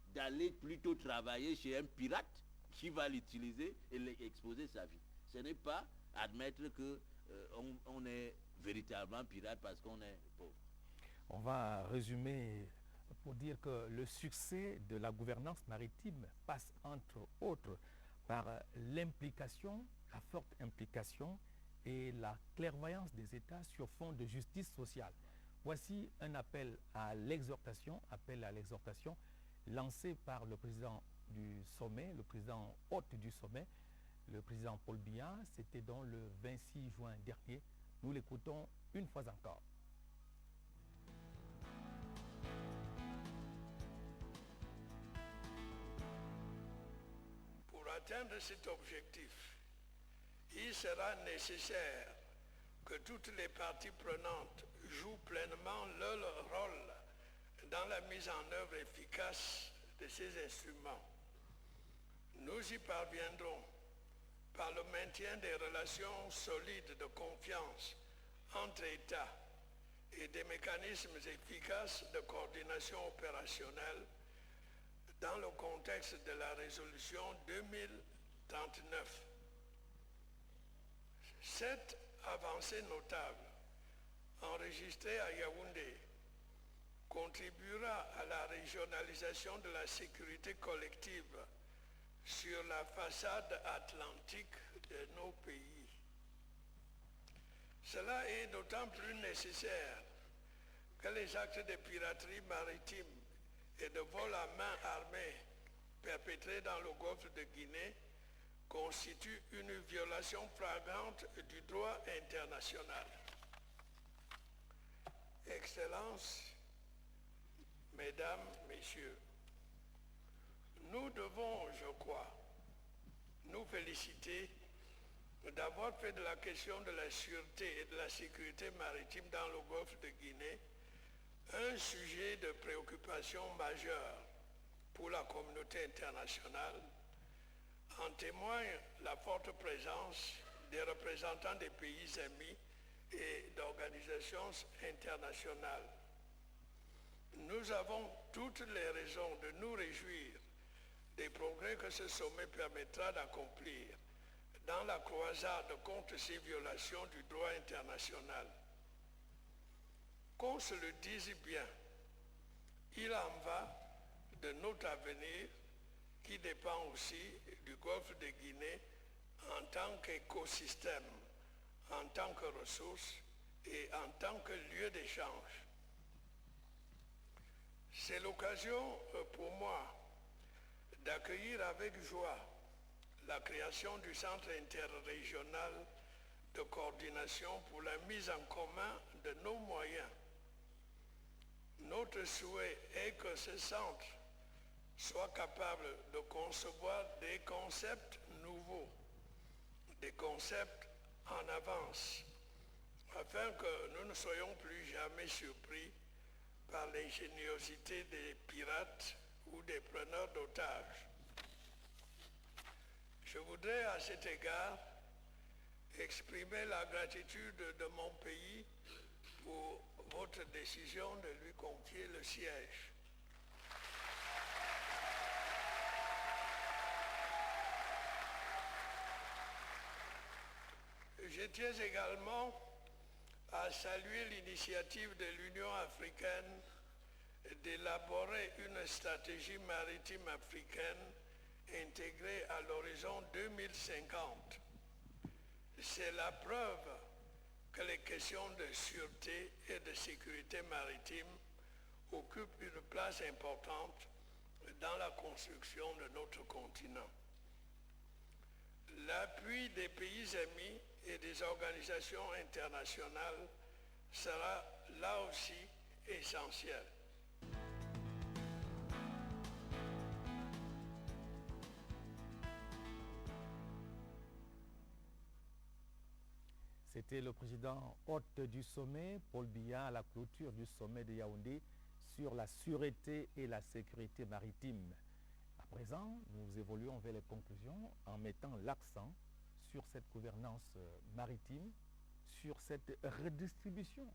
d'aller plutôt travailler chez un pirate qui va l'utiliser et exposer sa vie. Ce n'est pas admettre qu'on est véritablement pirate parce qu'on est pauvre. On va résumer pour dire que le succès de la gouvernance maritime passe entre autres par l'implication, la forte implication et la clairvoyance des États sur fond de justice sociale. Voici un appel à l'exhortation lancé par le président du sommet, le président hôte du sommet, le président Paul Biya. C'était donc le 26 juin dernier. Nous l'écoutons une fois encore. Pour atteindre cet objectif, il sera nécessaire que toutes les parties prenantes jouent pleinement leur rôle dans la mise en œuvre efficace de ces instruments. Nous y parviendrons par le maintien des relations solides de confiance entre États et des mécanismes efficaces de coordination opérationnelle dans le contexte de la résolution 2039. Cette avancée notable enregistrée à Yaoundé contribuera à la régionalisation de la sécurité collective sur la façade atlantique de nos pays. Cela est d'autant plus nécessaire que les actes de piraterie maritime et de vol à main armée perpétrés dans le golfe de Guinée constituent une violation flagrante du droit international. Excellences, Mesdames, Messieurs, nous devons, je crois, nous féliciter d'avoir fait de la question de la sûreté et de la sécurité maritime dans le golfe de Guinée un sujet de préoccupation majeure pour la communauté internationale. En témoigne la forte présence des représentants des pays amis et d'organisations internationales. Nous avons toutes les raisons de nous réjouir des progrès que ce sommet permettra d'accomplir dans la croisade contre ces violations du droit international. Qu'on se le dise bien, il en va de notre avenir qui dépend aussi du golfe de Guinée en tant qu'écosystème, en tant que ressource et en tant que lieu d'échange. C'est l'occasion pour moi d'accueillir avec joie la création du Centre interrégional de coordination pour la mise en commun de nos moyens. Notre souhait est que ce centre soit capable de concevoir des concepts nouveaux, des concepts en avance, afin que nous ne soyons plus jamais surpris par l'ingéniosité des pirates ou des preneurs d'otages. Je voudrais à cet égard exprimer la gratitude de mon pays pour votre décision de lui confier le siège. Je tiens également à saluer l'initiative de l'Union africaine d'élaborer une stratégie maritime africaine intégrée à l'horizon 2050. C'est la preuve que les questions de sûreté et de sécurité maritime occupent une place importante dans la construction de notre continent. L'appui des pays amis et des organisations internationales sera là aussi essentiel. C'était le président hôte du sommet, Paul Biya, à la clôture du sommet de Yaoundé sur la sûreté et la sécurité maritime. À présent, nous évoluons vers les conclusions en mettant l'accent sur cette gouvernance maritime, sur cette redistribution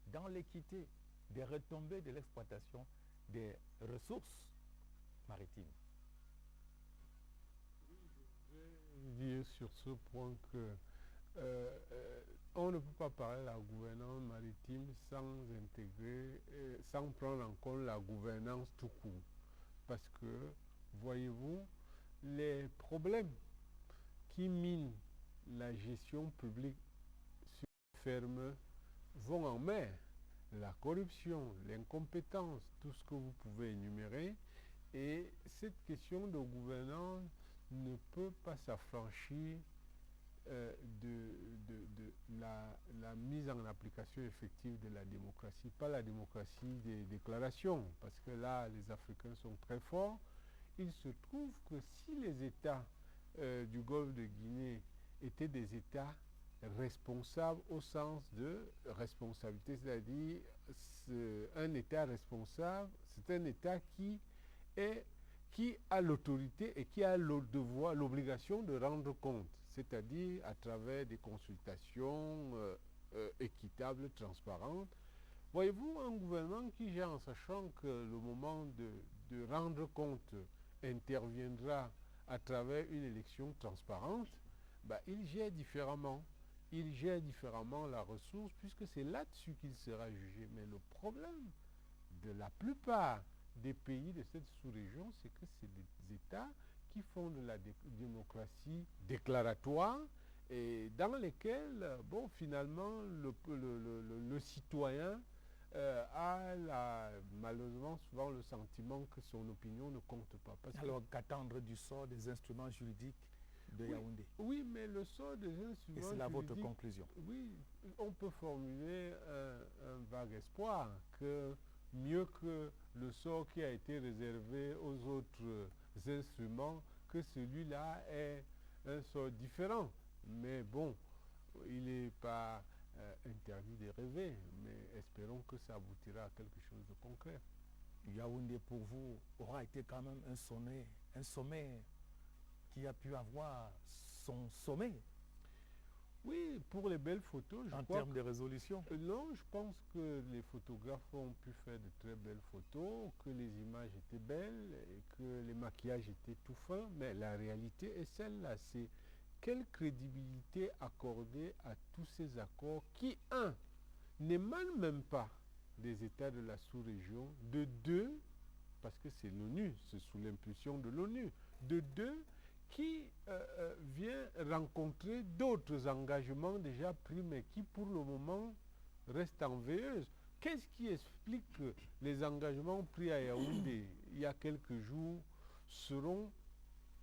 dans l'équité des retombées de l'exploitation des ressources maritimes. Je vais dire sur ce point que on ne peut pas parler de la gouvernance maritime sans intégrer, sans prendre en compte la gouvernance tout court. Parce que, voyez-vous, les problèmes qui minent la gestion publique sur ferme vont en mer. La corruption, l'incompétence, tout ce que vous pouvez énumérer. Et cette question de gouvernance ne peut pas s'affranchir de la mise en application effective de la démocratie, pas la démocratie des déclarations, parce que là, les Africains sont très forts. Il se trouve que si les États du Golfe de Guinée étaient des États responsables au sens de responsabilité, c'est-à-dire un État responsable, c'est un État qui a l'autorité et qui a le devoir, l'obligation de rendre compte, c'est-à-dire à travers des consultations équitables, transparentes. Voyez-vous, un gouvernement qui gère en sachant que le moment de rendre compte interviendra à travers une élection transparente, il gère différemment. Il gère différemment la ressource puisque c'est là-dessus qu'il sera jugé. Mais le problème de la plupart des pays de cette sous-région, c'est que c'est des États qui font de la démocratie déclaratoire et dans lesquels, finalement, le citoyen a malheureusement souvent le sentiment que son opinion ne compte pas. Alors qu'attendre du sort des instruments juridiques de Yaoundé? Oui, mais le sort des instruments juridiques... Et c'est là votre conclusion? Oui, on peut formuler un vague espoir que mieux que le sort qui a été réservé aux autres instruments, que celui-là est un sort différent. Mais bon, il n'est pas interdit de rêver, mais espérons que ça aboutira à quelque chose de concret. Yaoundé, pour vous, aura été quand même un sommet qui a pu avoir son sommet. Oui, pour les belles photos, en termes de résolution. Non, je pense que les photographes ont pu faire de très belles photos, que les images étaient belles et que les maquillages étaient tout fins, mais la réalité est celle-là, c'est quelle crédibilité accorder à tous ces accords qui, n'émanent même pas des États de la sous-région, de deux, parce que c'est l'ONU, c'est sous l'impulsion de l'ONU, de deux, qui vient rencontrer d'autres engagements déjà pris, mais qui pour le moment restent en veilleuse. Qu'est-ce qui explique que les engagements pris à Yaoundé il y a quelques jours seront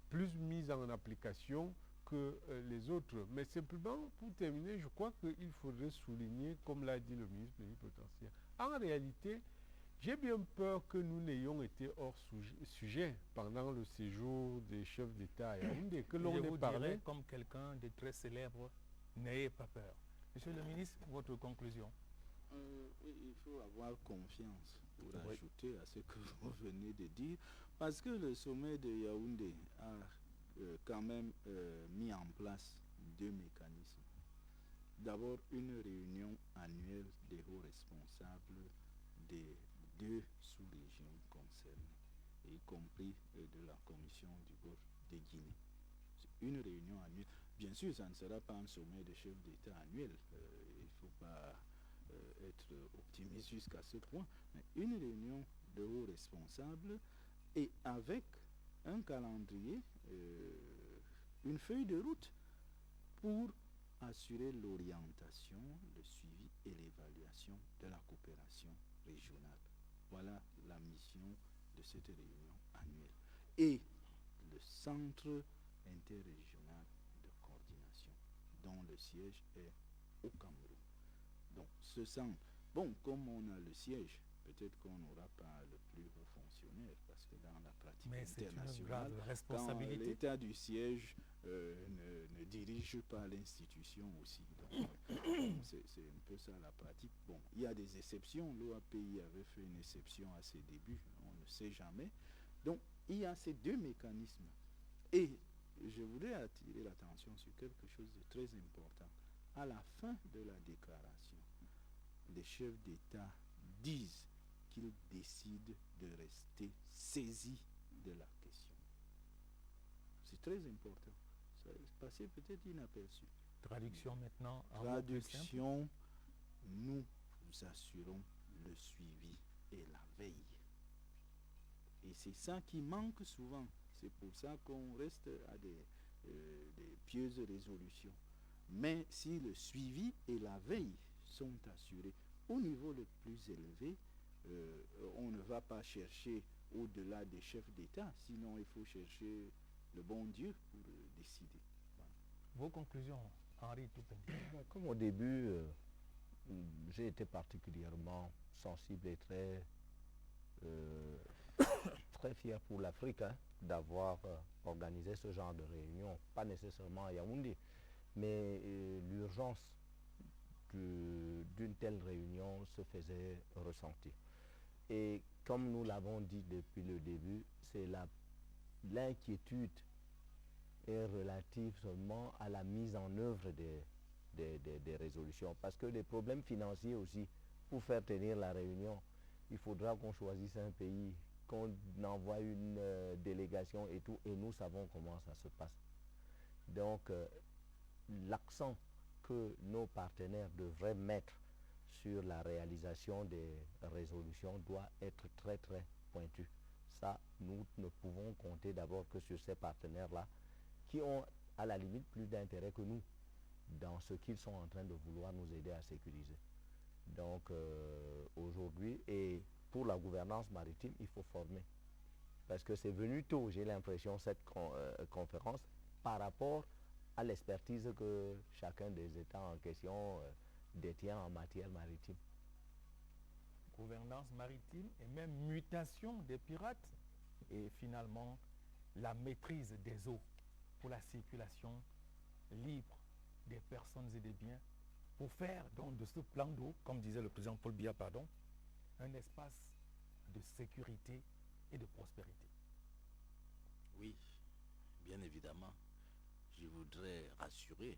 plus mis en application que les autres? Mais simplement, pour terminer, je crois qu'il faudrait souligner, comme l'a dit le ministre plénipotentiaire, en réalité, j'ai bien peur que nous n'ayons été hors sujet pendant le séjour des chefs d'État à Yaoundé, que l'on Je ait vous parlé. dirais, comme quelqu'un de très célèbre, n'ayez pas peur. Monsieur le ministre, votre conclusion? Oui, il faut avoir confiance pour Oui. ajouter à ce que vous venez de dire, parce que le sommet de Yaoundé a quand même mis en place deux mécanismes. D'abord, une réunion annuelle des hauts responsables des deux sous-régions concernées, y compris de la commission du Golfe de Guinée. C'est une réunion annuelle. Bien sûr, ça ne sera pas un sommet de chefs d'État annuel. Il ne faut pas être optimiste jusqu'à ce point. Mais une réunion de hauts responsables et avec un calendrier, une feuille de route pour assurer l'orientation, le suivi et l'évaluation de la coopération régionale. Voilà la mission de cette réunion annuelle. Et le centre interrégional de coordination, dont le siège est au Cameroun. Donc ce centre, bon, comme on a le siège, peut-être qu'on n'aura pas le plus haut fonctionnaire, parce que dans la pratique Mais c'est une internationale, grave quand responsabilité. l'état du siège ne dirige pas l'institution aussi. Donc, c'est un peu ça la pratique. Bon, il y a des exceptions. L'OAPI avait fait une exception à ses débuts, on ne sait jamais. Donc, il y a ces deux mécanismes. Et je voudrais attirer l'attention sur quelque chose de très important. À la fin de la déclaration, les chefs d'État disent qu'ils décident de rester saisis de la question. C'est très important. Ça est passé peut-être inaperçu. Traduction maintenant en mot plus simple. Traduction, nous assurons le suivi et la veille. Et c'est ça qui manque souvent. C'est pour ça qu'on reste à des pieuses résolutions. Mais si le suivi et la veille sont assurés au niveau le plus élevé, on ne va pas chercher au-delà des chefs d'État, sinon il faut chercher le bon Dieu pour décider. Voilà. Vos conclusions, Henri Toupendi. Comme au début, j'ai été particulièrement sensible et très fier pour l'Afrique d'avoir organisé ce genre de réunion, pas nécessairement à Yaoundé, mais l'urgence d'une telle réunion se faisait ressentir. Et comme nous l'avons dit depuis le début, c'est l'inquiétude est relative seulement à la mise en œuvre des résolutions. Parce que les problèmes financiers aussi, pour faire tenir la réunion, il faudra qu'on choisisse un pays, qu'on envoie une délégation et tout, et nous savons comment ça se passe. Donc, l'accent que nos partenaires devraient mettre sur la réalisation des résolutions doit être très très pointu. Ça, nous ne pouvons compter d'abord que sur ces partenaires-là qui ont à la limite plus d'intérêt que nous dans ce qu'ils sont en train de vouloir nous aider à sécuriser. Donc aujourd'hui, et pour la gouvernance maritime, il faut former. Parce que c'est venu tôt, j'ai l'impression, cette conférence, par rapport à l'expertise que chacun des États en question détient en matière maritime. Gouvernance maritime et même mutation des pirates et finalement la maîtrise des eaux pour la circulation libre des personnes et des biens pour faire donc de ce plan d'eau, comme disait le président Paul Biya, un espace de sécurité et de prospérité. Oui, bien évidemment. Je voudrais rassurer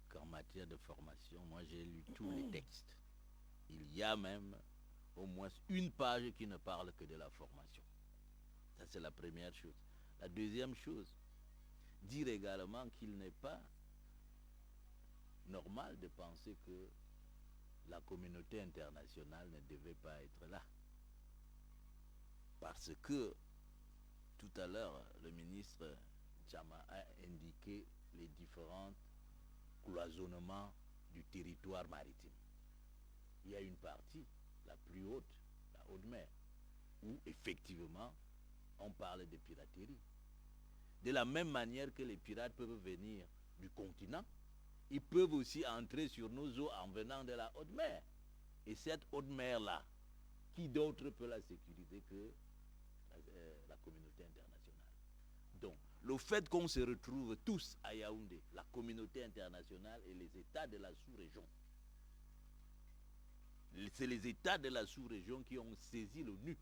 qu'en matière de formation, moi j'ai lu tous les textes. Il y a même au moins une page qui ne parle que de la formation. Ça c'est la première chose. La deuxième chose, dire également qu'il n'est pas normal de penser que la communauté internationale ne devait pas être là. Parce que tout à l'heure, le ministre Tchama a indiqué les différents cloisonnements du territoire maritime. il y a une partie, la plus haute, la haute mer, où effectivement on parle de piraterie. De la même manière que les pirates peuvent venir du continent, ils peuvent aussi entrer sur nos eaux en venant de la haute mer. Et cette haute mer-là, qui d'autre peut la sécuriser que la communauté internationale? Donc, le fait qu'on se retrouve tous à Yaoundé, la communauté internationale et les États de la sous-région, c'est les États de la sous-région qui ont saisi l'ONU.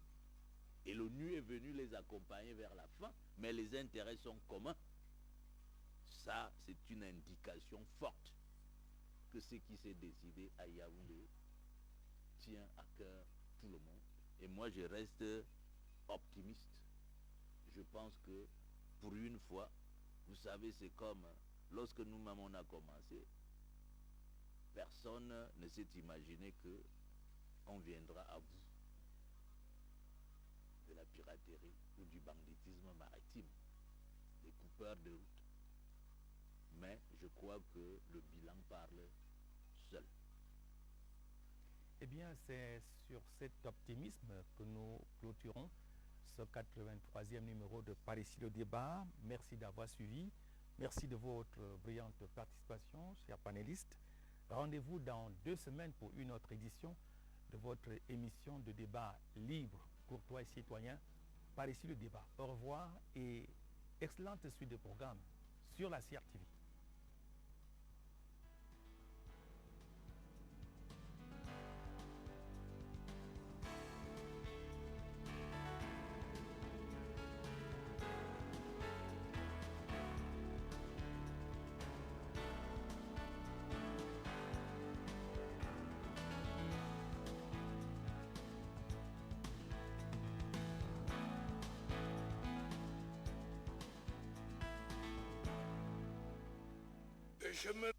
Et l'ONU est venu les accompagner vers la fin, mais les intérêts sont communs. Ça, c'est une indication forte que ce qui s'est décidé à Yaoundé tient à cœur tout le monde. Et moi, je reste optimiste. Je pense que, pour une fois, vous savez, c'est comme lorsque nous-mêmes on a commencé, personne ne s'est imaginé que on viendra à bout de la piraterie ou du banditisme maritime, des coupeurs de route. Mais je crois que le bilan parle seul. Eh bien, c'est sur cet optimisme que nous clôturons ce 83e numéro de Par ici le débat. Merci d'avoir suivi. Merci de votre brillante participation, chers panélistes. Rendez-vous dans 2 semaines pour une autre édition de votre émission de débat libre, courtois et citoyen. Par ici le débat. Au revoir et excellente suite de programmes sur la CRTV. Je me